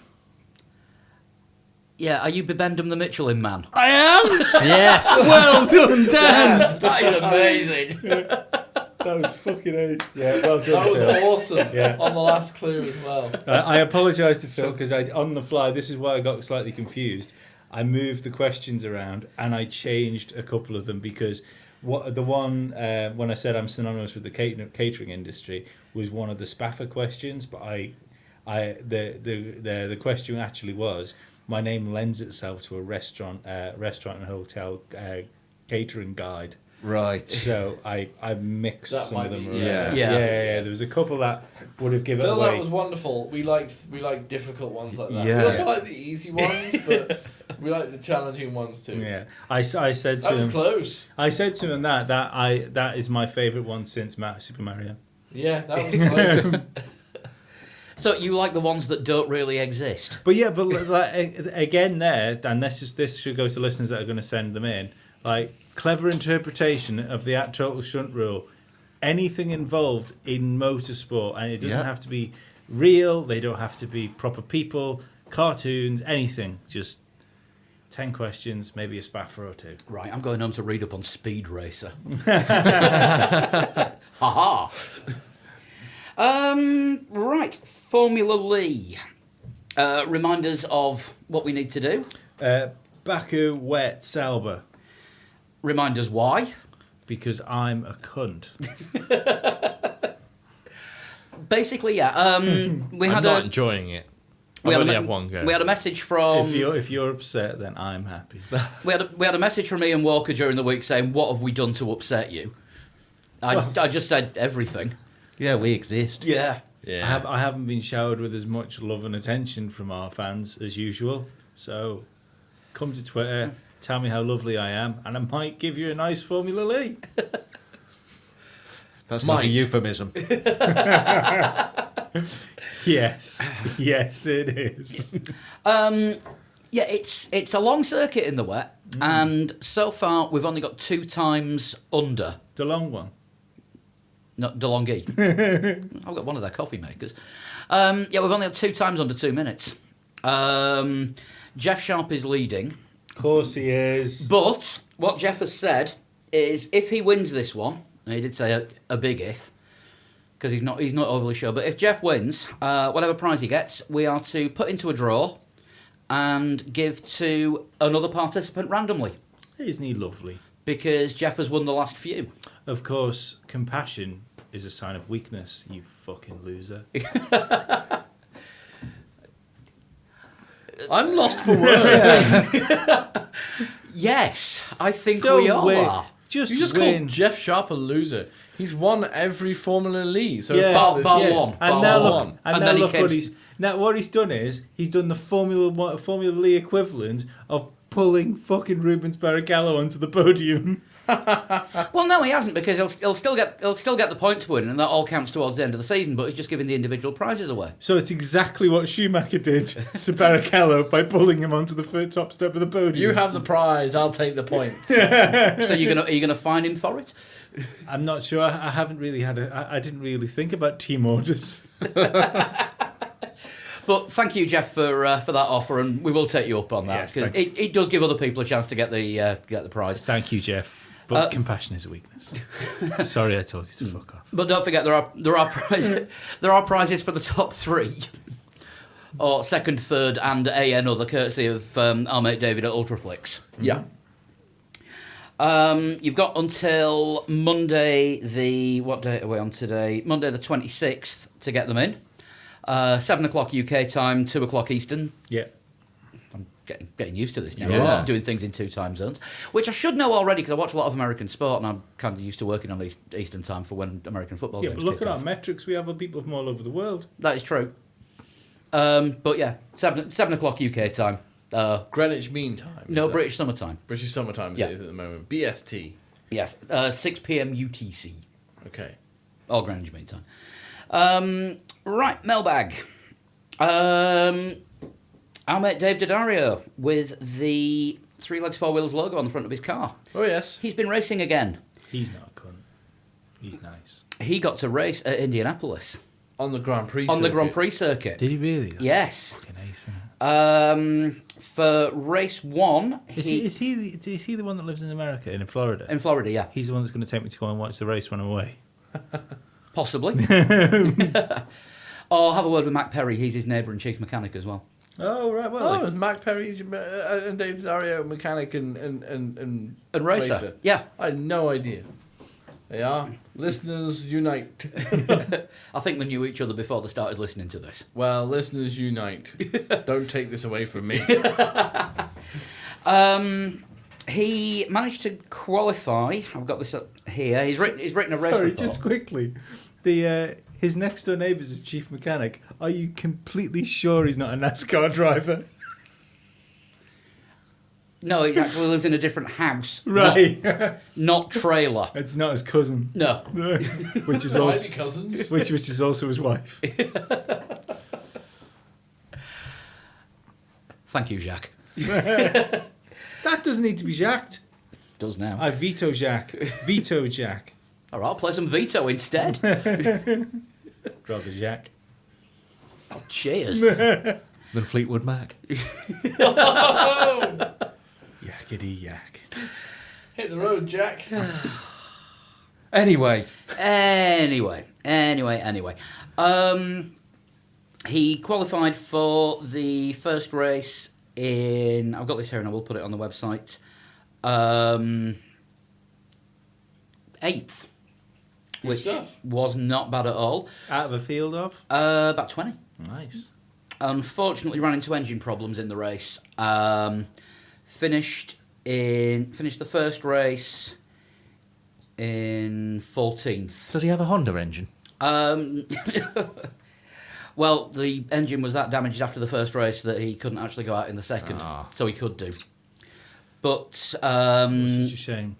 Yeah. Are you Bibendum the Michelin man? I am! Yes. Well done, Dan! That is amazing. That was fucking ace. Yeah, well done, That was Phil. awesome Yeah. on the last clue as well. I apologise to Phil because on the fly, this is why I got slightly confused. I moved the questions around and I changed a couple of them because when I said I'm synonymous with the catering industry was one of the Spaffer questions, but the question actually was my name lends itself to a restaurant and hotel catering guide. Right. So I mixed That some might of them be- around. yeah. Yeah. There was a couple that would have given Phil, away. that was wonderful. We like difficult ones like that. Yeah. We also like the easy ones, but we like the challenging ones too. Yeah, I said to That was him. close. I said to him that is my favourite one since Super Mario. Yeah, that was close. So you like the ones that don't really exist? But yeah, but again, and this should go to listeners that are going to send them in. Like clever interpretation of the total shunt rule. Anything involved in motorsport, and it doesn't Yeah. have to be real. They don't have to be proper people, cartoons, anything. Just 10 questions, maybe a Spaffer or 2. Right, I'm going home to read up on Speed Racer. Ha Right, Formula Lee. Reminders of what we need to do. Baku wet Sauber Reminders why. because I'm a cunt. Basically, yeah. We I'm had not a enjoying it. we I've had, only a, had one go. we had a message from If you're upset, then I'm happy. we had a message from Ian Walker during the week saying, "What have we done to upset you?" I just said everything. Yeah, we exist. Yeah. Yeah. I haven't been showered with as much love and attention from our fans as usual. So come to Twitter, tell me how lovely I am, and I might give you a nice Formula Lee. That's not a Might. euphemism. Yes, yes, it is. Yeah, it's a long circuit in the wet, and so far we've only got 2 times under. The long one. Not DeLonghi. I've got one of their coffee makers. Yeah, we've only had 2 times under 2 minutes. Jeff Sharp is leading. Of course he is. But what Jeff has said is if he wins this one, and he did say a big if, because he's not overly sure, but if Jeff wins, whatever prize he gets, we are to put into a draw and give to another participant randomly. Isn't he lovely? Because Jeff has won the last few. Of course, compassion is a sign of weakness, you fucking loser. I'm lost for words. Yes, I think Don't we all win. are. Just You just win. called Jeff Sharp a loser. He's won every Formula Lee so Yeah. far this Bar year. one. And Bar now one. look, one. and And now then he look what came- he's now what he's done is he's done the Formula Lee equivalent of pulling fucking Rubens Barrichello onto the podium. Well, no, he hasn't, because he'll still get the points to win, and that all counts towards the end of the season. But he's just giving the individual prizes away. So it's exactly what Schumacher did to Barrichello by pulling him onto the top step of the podium. You have the prize. I'll take the points. So are you gonna fine him for it? I'm not sure. I haven't really I didn't really think about team orders. But thank you, Jeff, for that offer, and we will take you up on that, Yes, because thank it does give other people a chance to get the prize. Thank you, Jeff. But compassion is a weakness. Sorry, I told you to fuck off. But don't forget there are prizes there are prizes for the top 3, or second, third, and another, courtesy of our mate David at Ultraflix. Yeah. You've got until Monday what date are we on today? Monday the 26th to get them in. 7 o'clock UK time, 2 o'clock Eastern. Yeah. I'm getting used to this now. Yeah. I'm doing things in 2 time zones, which I should know already because I watch a lot of American sport, and I'm kind of used to working on Eastern time for when American football Yeah, games but look kick at off. our metrics. We have people from all over the world. That is true. But yeah, 7 o'clock UK time. Greenwich Mean Time. is No, that- British summertime. British Summertime Yeah. it is at the moment. BST. Yes, 6 p.m. UTC. Okay. Or Greenwich Mean Time. Right, mailbag. Our mate Dave Daddario with the 3 Legs 4 Wheels logo on the front of his car. Oh, yes. He's been racing again. He's not a cunt. He's nice. He got to race at Indianapolis On the Grand Prix on the circuit. Grand Prix circuit. Did he really? That's Yes. fucking ace, isn't it? For race 1, Is he the one that lives in America, in Florida? in Florida, yeah. He's the one that's going to take me to go and watch the race when I'm away. Possibly. Or have a word with Mac Perry. He's his neighbour and chief mechanic as well. Oh, right. Well, Oh, it was Mac Perry and Dave Dario, mechanic and And racer. Yeah. I had no idea. They are. Listeners, unite. I think they knew each other before they started listening to this. Well, listeners, unite. Don't take this away from me. He managed to qualify. I've got this up here. He's written a race sorry, report. just quickly. His next door neighbour's his chief mechanic. Are you completely sure he's not a NASCAR driver? No, he actually lives in a different house. Right. Not trailer. It's not his cousin, No. which is Might also be cousins. which is also his wife. Thank you, Jacques. That doesn't need to be jacked. Does now. I veto Jack. Veto Jack. All right, I'll play some veto instead. Rather Jack. Oh, cheers. Than Fleetwood Mac. Yakety yak. Hit the road, Jack. Anyway, Anyway. He qualified for the first race in... I've got this here and I will put it on the website. 8th. Which stuff. was not bad at all. Out of a field of? About 20. Nice. Unfortunately, ran into engine problems in the race. Finished the first race in 14th. does he have a Honda engine? Well, the engine was that damaged after the first race that he couldn't actually go out in the second, Ah. so he could do. But Such a shame.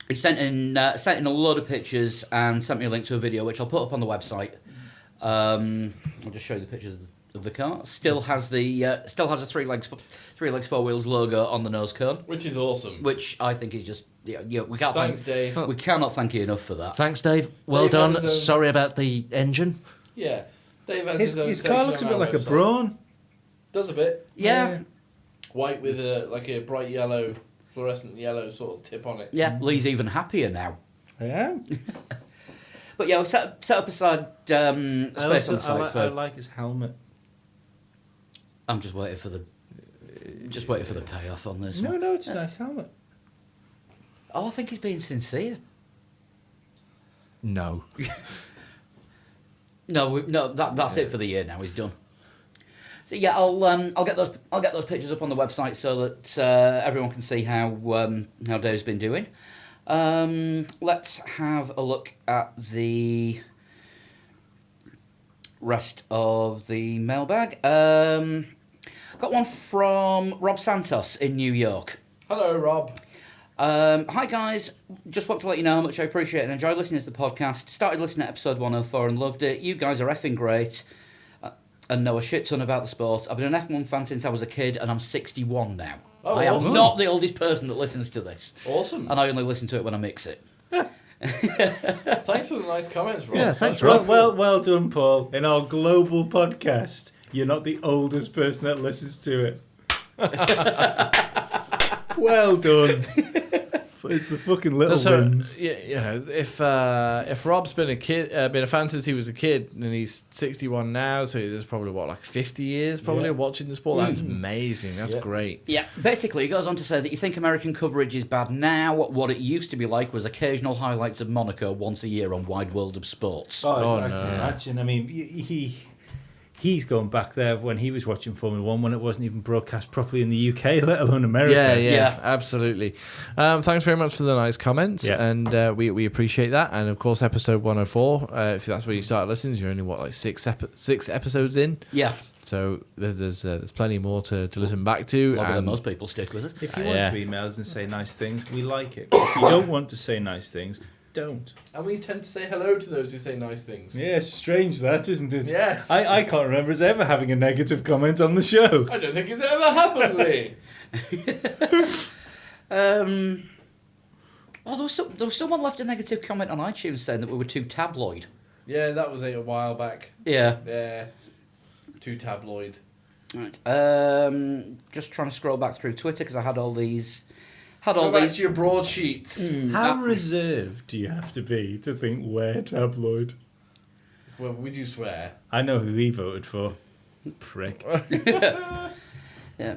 he sent in a load of pictures and sent me a link to a video which I'll put up on the website. I'll just show you the pictures of the car. Still has the a three legs four wheels logo on the nose cone, Which is awesome. which I think is just we can't Thanks, Dave. we cannot thank you enough for that. Thanks, Dave. Well Dave done. has his own- Sorry about the engine. Yeah. Dave has His, his own his section car looks a on bit our like a website. brawn. Does a bit. Yeah, White with a bright yellow, fluorescent yellow sort of tip on it. yeah. Lee's even happier now. I am. But yeah, we set up aside a space on the site for. I like his helmet. I'm just waiting for the payoff on this. No, no, it's a nice helmet. Oh, I think he's being sincere. No. No, that's it for the year now. He's done. So yeah, I'll get those pictures up on the website so that everyone can see how Dave's been doing. Let's have a look at the rest of the mailbag. Got one from Rob Santos in New York. Hello, Rob. Hi guys, just want to let you know how much I appreciate and enjoy listening to the podcast. Started listening to episode 104 and loved it. You guys are effing great and know a shit ton about the sport. I've been an F1 fan since I was a kid and I'm 61 now. Oh, I am awesome. not the oldest person that listens to this. Awesome. And I only listen to it when I mix it. Thanks for the nice comments, Rob. Yeah, thanks, That's Rob. Well done, Paul. In our global podcast, you're not the oldest person that listens to it. Well done. It's the fucking little wins. If Rob's been a fan since he was a kid, and he's 61 now, so there's probably like 50 years of watching the sport. That's amazing. That's great. Yeah, basically, he goes on to say that you think American coverage is bad now. What it used to be like was occasional highlights of Monaco once a year on Wide World of Sports. Oh, no. I can imagine. I mean, he's going back there when he was watching Formula One when it wasn't even broadcast properly in the UK, let alone America. Yeah, absolutely. Thanks very much for the nice comments, and we appreciate that. And of course, episode 104. If that's where you start listening, you're only like six episodes in. Yeah, So there's plenty more to listen back to. longer than and- most people stick with it. If you want to email us and say nice things, we like it. If you don't want to say nice things, don't. And we tend to say hello to those who say nice things. Yeah, strange that, isn't it? Yes. I can't remember us ever having a negative comment on the show. I don't think it's ever happened, Lee. There was someone left a negative comment on iTunes saying that we were too tabloid. Yeah, that was a while back. Yeah. Yeah. Too tabloid. Right. Just trying to scroll back through Twitter because I had all these. Go back to your broadsheets. How reserved do you have to be to think we're tabloid? Well, we do swear. I know who he voted for. Prick. Yeah,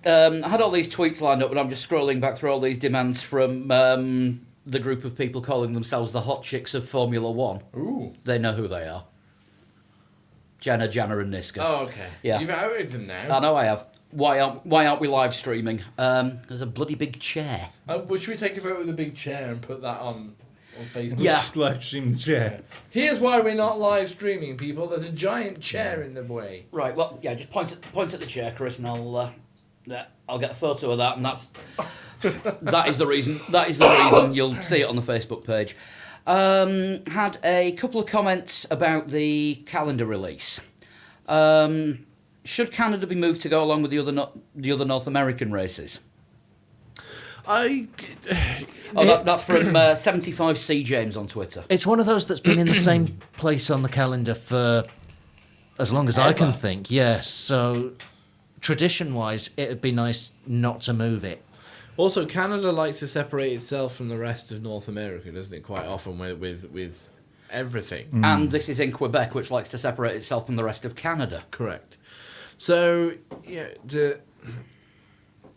I had all these tweets lined up, and I'm just scrolling back through all these demands from the group of people calling themselves the hot chicks of Formula One. Ooh. They know who they are. Jana, and Niska. Oh, okay. Yeah. You've outed them now. I know I have. Why aren't we live streaming? There's a bloody big chair. Should we take a photo with a big chair and put that on Facebook? Yeah. Just live stream the chair. Here's why we're not live streaming, people. There's a giant chair in the way. Right. Well, yeah. Just point at the chair, Chris, and I'll get a photo of that, and that is the reason. That is the reason you'll see it on the Facebook page. Had a couple of comments about the calendar release. Should Canada be moved to go along with the other North American races? That's from 75C James on Twitter. It's one of those that's been in the same place on the calendar for as long as I can think. Yes, so tradition-wise, it'd be nice not to move it. Also, Canada likes to separate itself from the rest of North America, doesn't it? Quite often with everything. And this is in Quebec, which likes to separate itself from the rest of Canada. Correct. So,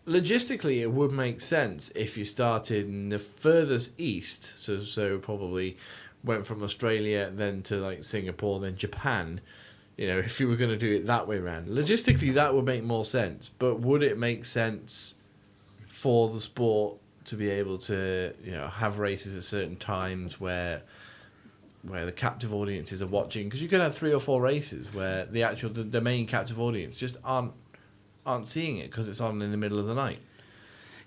logistically, it would make sense if you started in the furthest east. So probably went from Australia, then to like Singapore, then Japan. If you were going to do it that way around, logistically, that would make more sense. But would it make sense for the sport to be able to have races at certain times where the captive audiences are watching? Because you could have 3 or 4 races where the main captive audience just aren't seeing it because it's on in the middle of the night.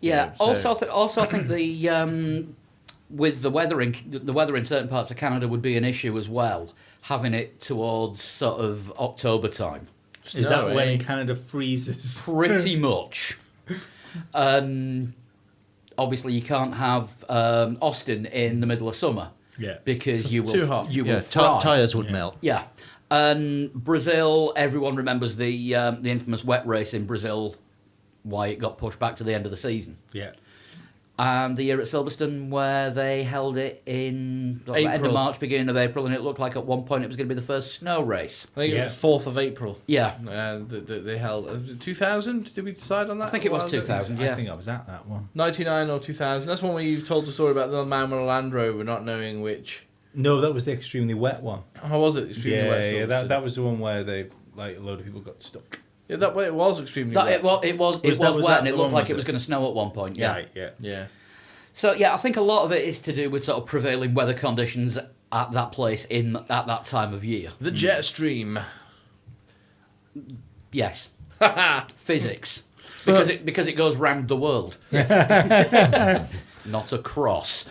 Yeah. So- Also, I think the with the weather in certain parts of Canada would be an issue as well. Having it towards sort of October time. Is that when eh? Canada freezes? Pretty much. Obviously, you can't have Austin in the middle of summer Yeah. because you will Too hot. You will Yeah, fry. tires would melt. Yeah. Brazil, everyone remembers the infamous wet race in Brazil, why it got pushed back to the end of the season. Yeah. And the year at Silverstone where they held it in end of April. March, beginning of April, and it looked like at one point it was going to be the first snow race. I think it Yeah. was the 4th of April. Yeah. They held. 2000? Did we decide on that? I think it was Well, 2000, I yeah. think I was at that one. 99 or 2000. That's one where you've told the story about the man with a Land Rover not knowing which. No, that was the extremely wet one. How was it? Extremely Yeah, wet. yeah. Silverstone? That was the one where they a load of people got stuck. Yeah, that way it was extremely That, wet. it was Was that- was wet, that and it the looked one, like was it was it? going to snow at one point. Yeah. Right, yeah. Yeah. So yeah, I think a lot of it is to do with sort of prevailing weather conditions at that place at that time of year. The jet stream. Yes. Physics. Because it goes round the world. Not across.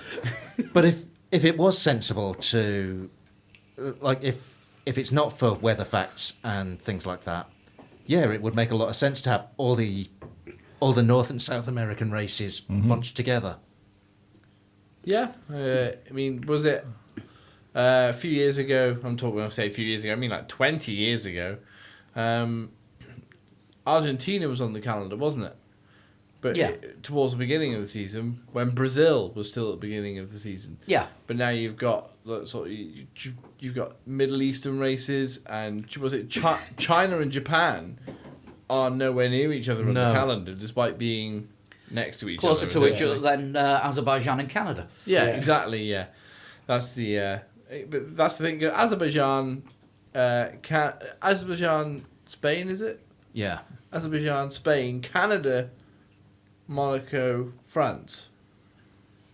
But if it was sensible to, like, if it's not for weather facts and things like that, yeah, it would make a lot of sense to have all the North and South American races bunched together. Yeah. I mean, was it a few years ago? When I say a few years ago, I mean like 20 years ago. Argentina was on the calendar, wasn't it? But Yeah. towards the beginning of the season, when Brazil was still at the beginning of the season. Yeah. But now you've got you've got Middle Eastern races, and was it China and Japan are nowhere near each other on No. the calendar, despite being next to each Closer other. to each essentially. other than Azerbaijan and Canada. Yeah, exactly. Yeah, that's the. But that's the thing. Azerbaijan, Azerbaijan, Spain, is it? Yeah. Azerbaijan, Spain, Canada, Monaco, France.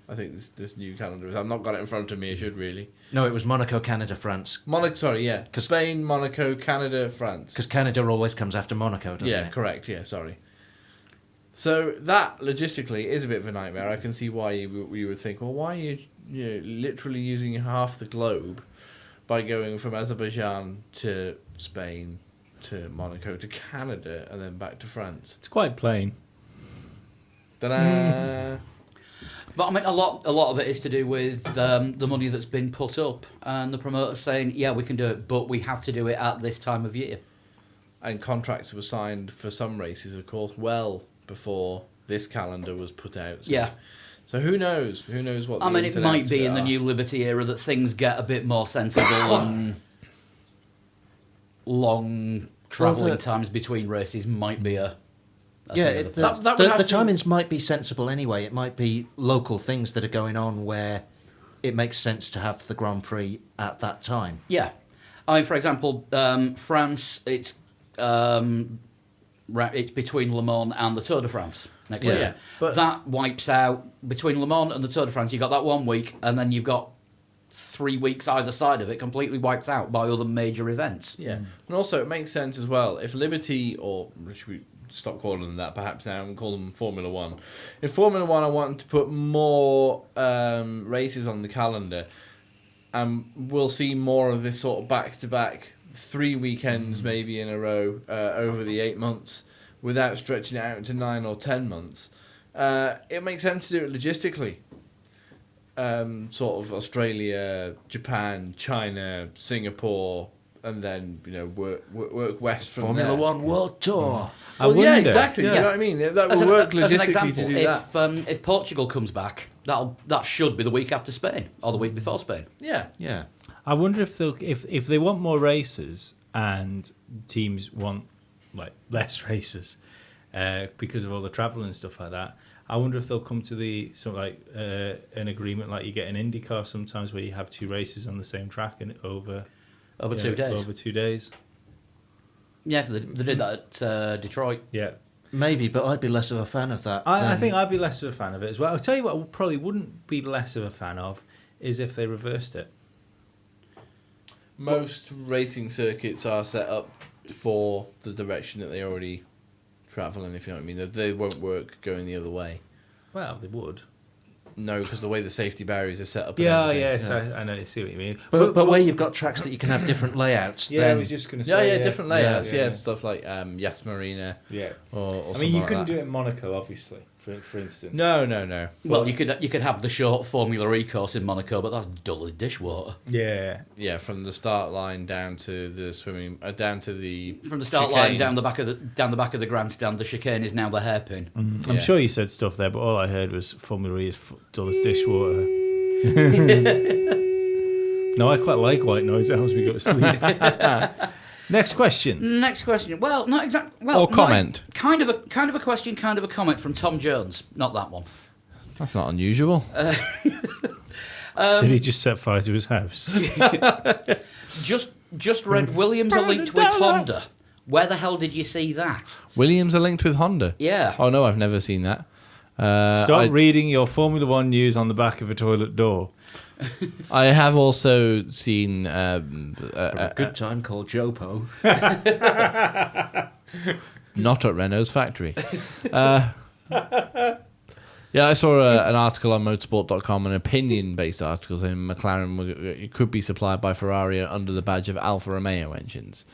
I think this new calendar is. I've not got it in front of me. I should really. No, it was Monaco, Canada, France. Monaco, sorry, yeah. Spain, Monaco, Canada, France. Because Canada always comes after Monaco, doesn't Yeah, it? correct. Yeah, sorry. So that logistically is a bit of a nightmare. I can see why we would think, well, why are you literally using half the globe by going from Azerbaijan to Spain to Monaco to Canada and then back to France? It's quite plain. Ta-da! But I mean, a lot of it is to do with the money that's been put up and the promoters saying, yeah, we can do it, but we have to do it at this time of year. And contracts were signed for some races, of course, well before this calendar was put out. So, Yeah. So who knows? Who knows what? I the mean, it ins and might outs be of it in the are. new Liberty era that things get a bit more sensible and long travelling Well, times between races might be a Yeah, thing of it, the the, past. That would the have to- timings might be sensible anyway. It might be local things that are going on where it makes sense to have the Grand Prix at that time. Yeah, I mean, for example, France. It's between Le Mans and the Tour de France next Yeah. year. But- That wipes out between Le Mans and the Tour de France. You've got that 1 week, and then you've got 3 weeks either side of it completely wiped out by other major events. Yeah, and also it makes sense as well if Liberty, or should we stop calling them that perhaps now and call them Formula One? In Formula One, I want to put more races on the calendar, and we'll see more of this sort of back-to-back 3 weekends maybe in a row over the 8 months without stretching it out to 9 or 10 months. It makes sense to do it logistically. Sort of Australia, Japan, China, Singapore, and then work west from Formula there. One World Tour. I Well, yeah, wonder- exactly. Yeah. You know what I mean? That As would an, work as an logistically example, to do that. if Portugal comes back, that should be the week after Spain or the week before Spain. Yeah. Yeah. I wonder if if they want more races and teams want like less races because of all the travel and stuff like that. I wonder if they'll come to an agreement like you get in IndyCar sometimes where you have 2 races on the same track and Over 2 days. Over 2 days. Yeah, 'cause they did that at Detroit. Yeah. Maybe, but I'd be less of a fan of that. I than- think I'd be less of a fan of it as well. I'll tell you what I probably wouldn't be less of a fan of is if they reversed it. Most racing circuits are set up for the direction that they already travel in, if you know what I mean. They won't work going the other way. Well, they would. No, because the way the safety barriers are set up. and Yeah, everything. yes, I know. I see what you mean. But where you've got tracks that you can have different layouts, yeah, I then was just going to Yeah, say. yeah, different layouts. Yeah, yeah. stuff like Yas Marina. Yeah. Or I mean, something you like couldn't that. do it in Monaco, obviously, for instance. No. Well, you could have the short Formula E course in Monaco, but that's dull as dishwater. Yeah. Yeah, from the start line down to the swimming, down to the From the start chicane. line down the back of the grandstand, the chicane is now the hairpin. I'm Yeah. sure you said stuff there, but all I heard was Formula E is dull as dishwater. No, I quite like white noise. It helps me go to sleep. Next question. Next question. Well, not exactly. Well, Or comment. Kind of a question, kind of a comment from Tom Jones. Not that one. That's not unusual. Did he just set fire to his house? Just read Williams are linked with Honda. Where the hell did you see that? Williams are linked with Honda. Yeah. Oh no, I've never seen that. Stop reading your Formula One news on the back of a toilet door. I have also seen from a good time called Jopo. not at Renault's factory. Yeah, I saw an article on motorsport.com, an opinion-based article saying McLaren could be supplied by Ferrari under the badge of Alfa Romeo engines.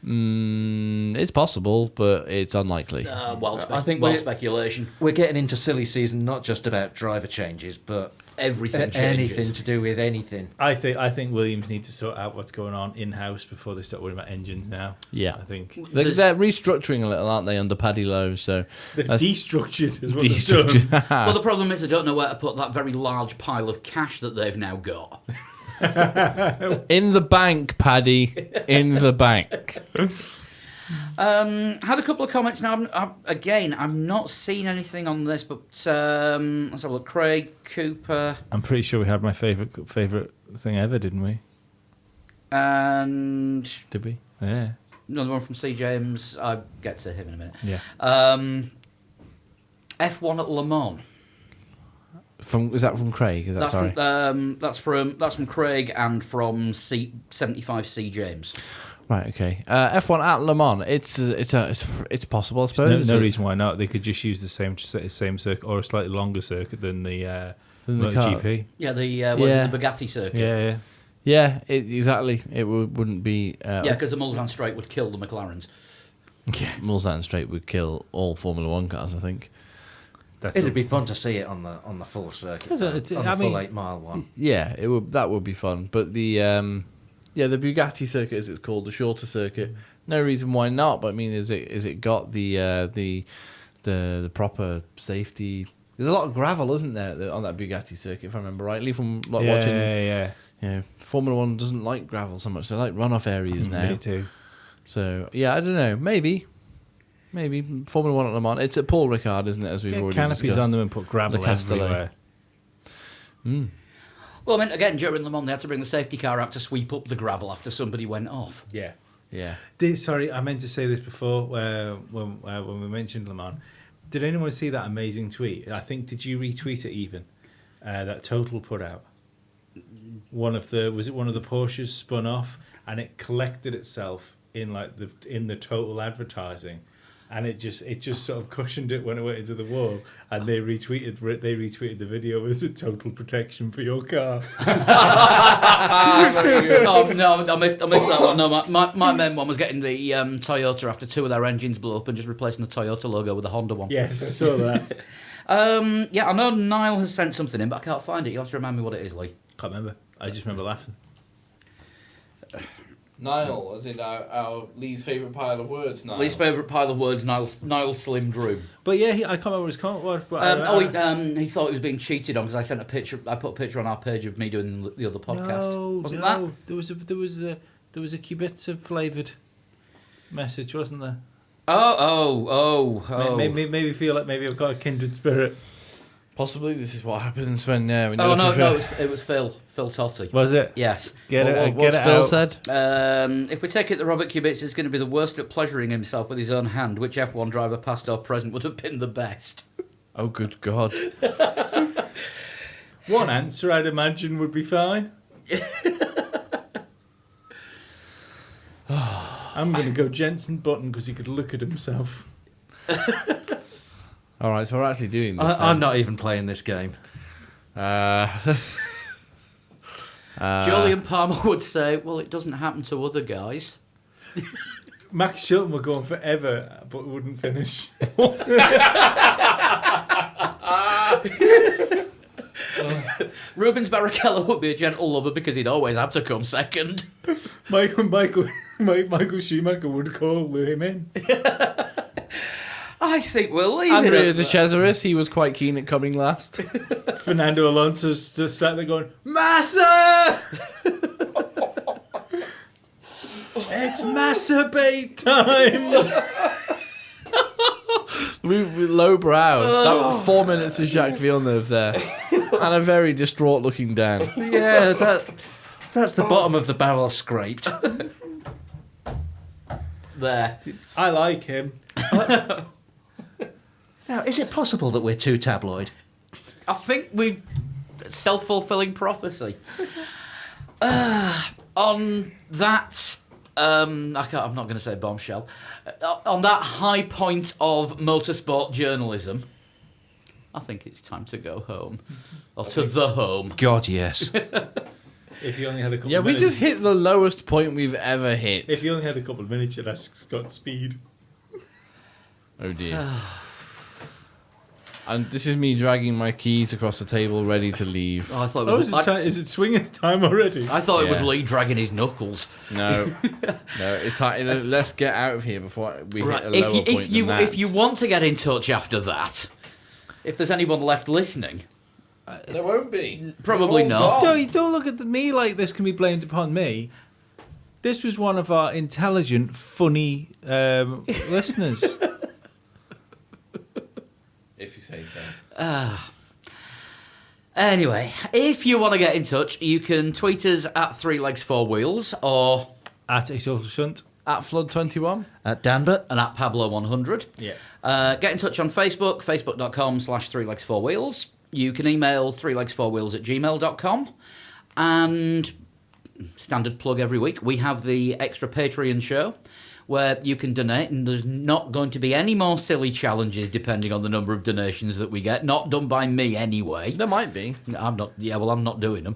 It's possible, but it's unlikely. I think speculation. We're getting into silly season, not just about driver changes, but Everything changes. anything to do with anything. I think Williams need to sort out what's going on in-house before they start worrying about engines now. Yeah. I think. They're restructuring a little, aren't they, under Paddy Lowe? So They've that's- destructured is what they've done. Well, the problem is I don't know where to put that very large pile of cash that they've now got. In the bank, Paddy. In the bank. Had a couple of comments now. I've not seen anything on this, but let's have a look. Craig Cooper I'm pretty sure we had my favourite thing ever, didn't we? and Did we? Yeah. another one from C. James. I'll get to him in a minute. Yeah. F1 at Le Mans. Is that from Craig? Is that sorry? That's from Craig and from 75 C. James. Right. Okay. F1 at Le Mans. It's possible, I suppose. No reason why not. They could just use the same circuit or a slightly longer circuit than the Than the car. MotoGP. Yeah, the Yeah. the Bugatti circuit. Yeah. Yeah. Exactly. It wouldn't be. Yeah, because the Mulsanne Straight would kill the McLarens. Mulsanne Straight would kill all Formula One cars, I think. It'd be fun to see it on the full circuit, Is it? on I the full mean- 8-mile one. Yeah, it would. That would be fun. But the the Bugatti circuit, as it's called, the shorter circuit. No reason why not. But I mean, is it got the proper safety? There's a lot of gravel, isn't there, on that Bugatti circuit? If I remember rightly, from watching. Yeah. You know, Formula One doesn't like gravel so much. They like runoff areas now. Me too. So yeah, I don't know. Maybe Formula One at Le Mans. It's at Paul Ricard, isn't it? As we've Get already canopies discussed. on them and put gravel The Castellet. everywhere. Well, I mean, again, during Le Mans, they had to bring the safety car out to sweep up the gravel after somebody went off. Yeah. Yeah. Sorry, I meant to say this before when we mentioned Le Mans. Did anyone see that amazing tweet? I think, did you retweet it even? That Total put out. Was it one of the Porsches spun off and it collected itself in the Total advertising, and it just sort of cushioned it when it went into the wall, and they retweeted the video as a total protection for your car. Oh no, I missed that one. No, my main one was getting the Toyota after two of their engines blew up and just replacing the Toyota logo with the Honda one. Yes, I saw that. Yeah, I know Niall has sent something in, but I can't find it. You'll have to remind me what it is, Lee. Can't remember. I just remember laughing. Niall, as in our Lee's favourite pile of words. Niall. Least favourite pile of words, Niall Slim Drew. But yeah, I can't remember what his comment was. But He thought he was being cheated on because I sent a picture. I put a picture on our page of me doing the other podcast. Wasn't that? There was a Kubica flavoured message, wasn't there? Oh. Maybe feel like maybe I've got a kindred spirit. Possibly this is what happens when. No, it was Phil Totti. Was it? Yes. What's Phil said? If we take it that Robert Kubica is going to be the worst at pleasuring himself with his own hand, which F1 driver past or present would have been the best? Oh, good God. One answer I'd imagine would be fine. I'm going to go Jensen Button because he could look at himself. All right, so we're actually doing this. I'm not even playing this game. Julian Palmer would say, well, it doesn't happen to other guys. Max Shelton were going forever, but wouldn't finish. Rubens Barrichello would be a gentle lover because he'd always have to come second. Michael Schumacher would call him in. I think we'll leave Andrea it de at Cesaris, he was quite keen at coming last. Fernando Alonso's just sat there going, Massa! It's masturbate time! we low brow. That was 4 minutes of Jacques Villeneuve there. And a very distraught looking Dan. Yeah, that's the bottom of the barrel scraped. there. I like him. Now, is it possible that we're too tabloid? I think we've self-fulfilling prophecy. On that, I'm not going to say bombshell. On that high point of motorsport journalism, I think it's time to go home, or to the home. God, yes. If you only had a couple Yeah, of we minutes. just hit the lowest point we've ever hit. If you only had a couple of minutes, you'd ask Scott Speed. Oh dear. And this is me dragging my keys across the table, ready to leave. Oh, I thought it Oh, was. is it swinging time already? I thought it was Yeah. Lee dragging his knuckles. No, it's time. Let's get out of here before we Right. hit a lower point than that. If you want to get in touch after that, if there's anyone left listening, there won't be. probably not. Don't look at me like this can be blamed upon me. This was one of our intelligent, funny listeners. If you say so. Anyway, if you want to get in touch, you can tweet us at 3legs4wheels or At a social shunt. At Flood21. At Danbert. and at Pablo100. Yeah. Get in touch on Facebook, facebook.com/3legs4wheels. You can email 3legs4wheels@gmail.com. And standard plug every week, we have the extra Patreon show where you can donate, and there's not going to be any more silly challenges depending on the number of donations that we get. Not done by me anyway. There might be. I'm not. Yeah, well, I'm not doing them.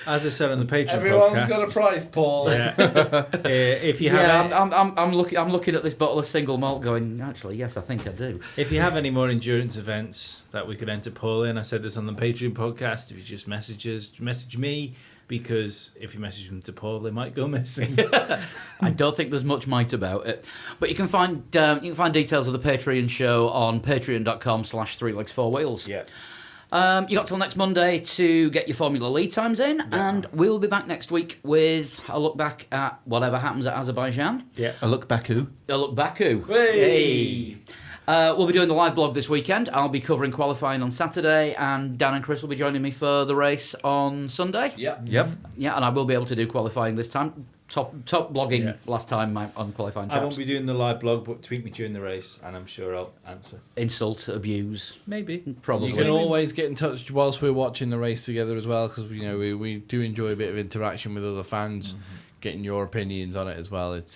As I said on the Patreon Everyone's podcast. got a price, Paul. If you have Yeah, I'm looking at this bottle of single malt, going. Actually, yes, I think I do. if you have any more endurance events that we could enter Paul in, I said this on the Patreon podcast. If you just message me, because if you message them to Paul, they might go missing. I don't think there's much might about it, but you can find details of the Patreon show on patreon.com/3legs4wheels. Yeah. You got till next Monday to get your Formula lead times in, and we'll be back next week with a look back at whatever happens at Azerbaijan. Yeah. A look Baku. A look Baku. Hey! We'll be doing the live blog this weekend. I'll be covering qualifying on Saturday, and Dan and Chris will be joining me for the race on Sunday. Yep. Yep. Yeah, and I will be able to do qualifying this time. Top blogging Yeah. last time on qualifying I won't chaps. be doing the live blog, but tweet me during the race, and I'm sure I'll answer. Insult, abuse, Maybe. probably. You can always get in touch whilst we're watching the race together as well, because we do enjoy a bit of interaction with other fans, getting your opinions on it as well. It's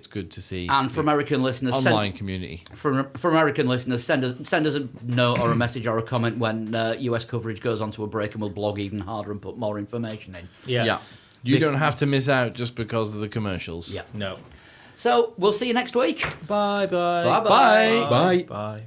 good to see. And for American listeners, online community. For American listeners, send us a note or a message or a comment when US coverage goes onto a break, and we'll blog even harder and put more information in. Yeah. You don't have to miss out just because of the commercials. Yeah. No. So we'll see you next week. Bye. Bye-bye. Bye. Bye. Bye.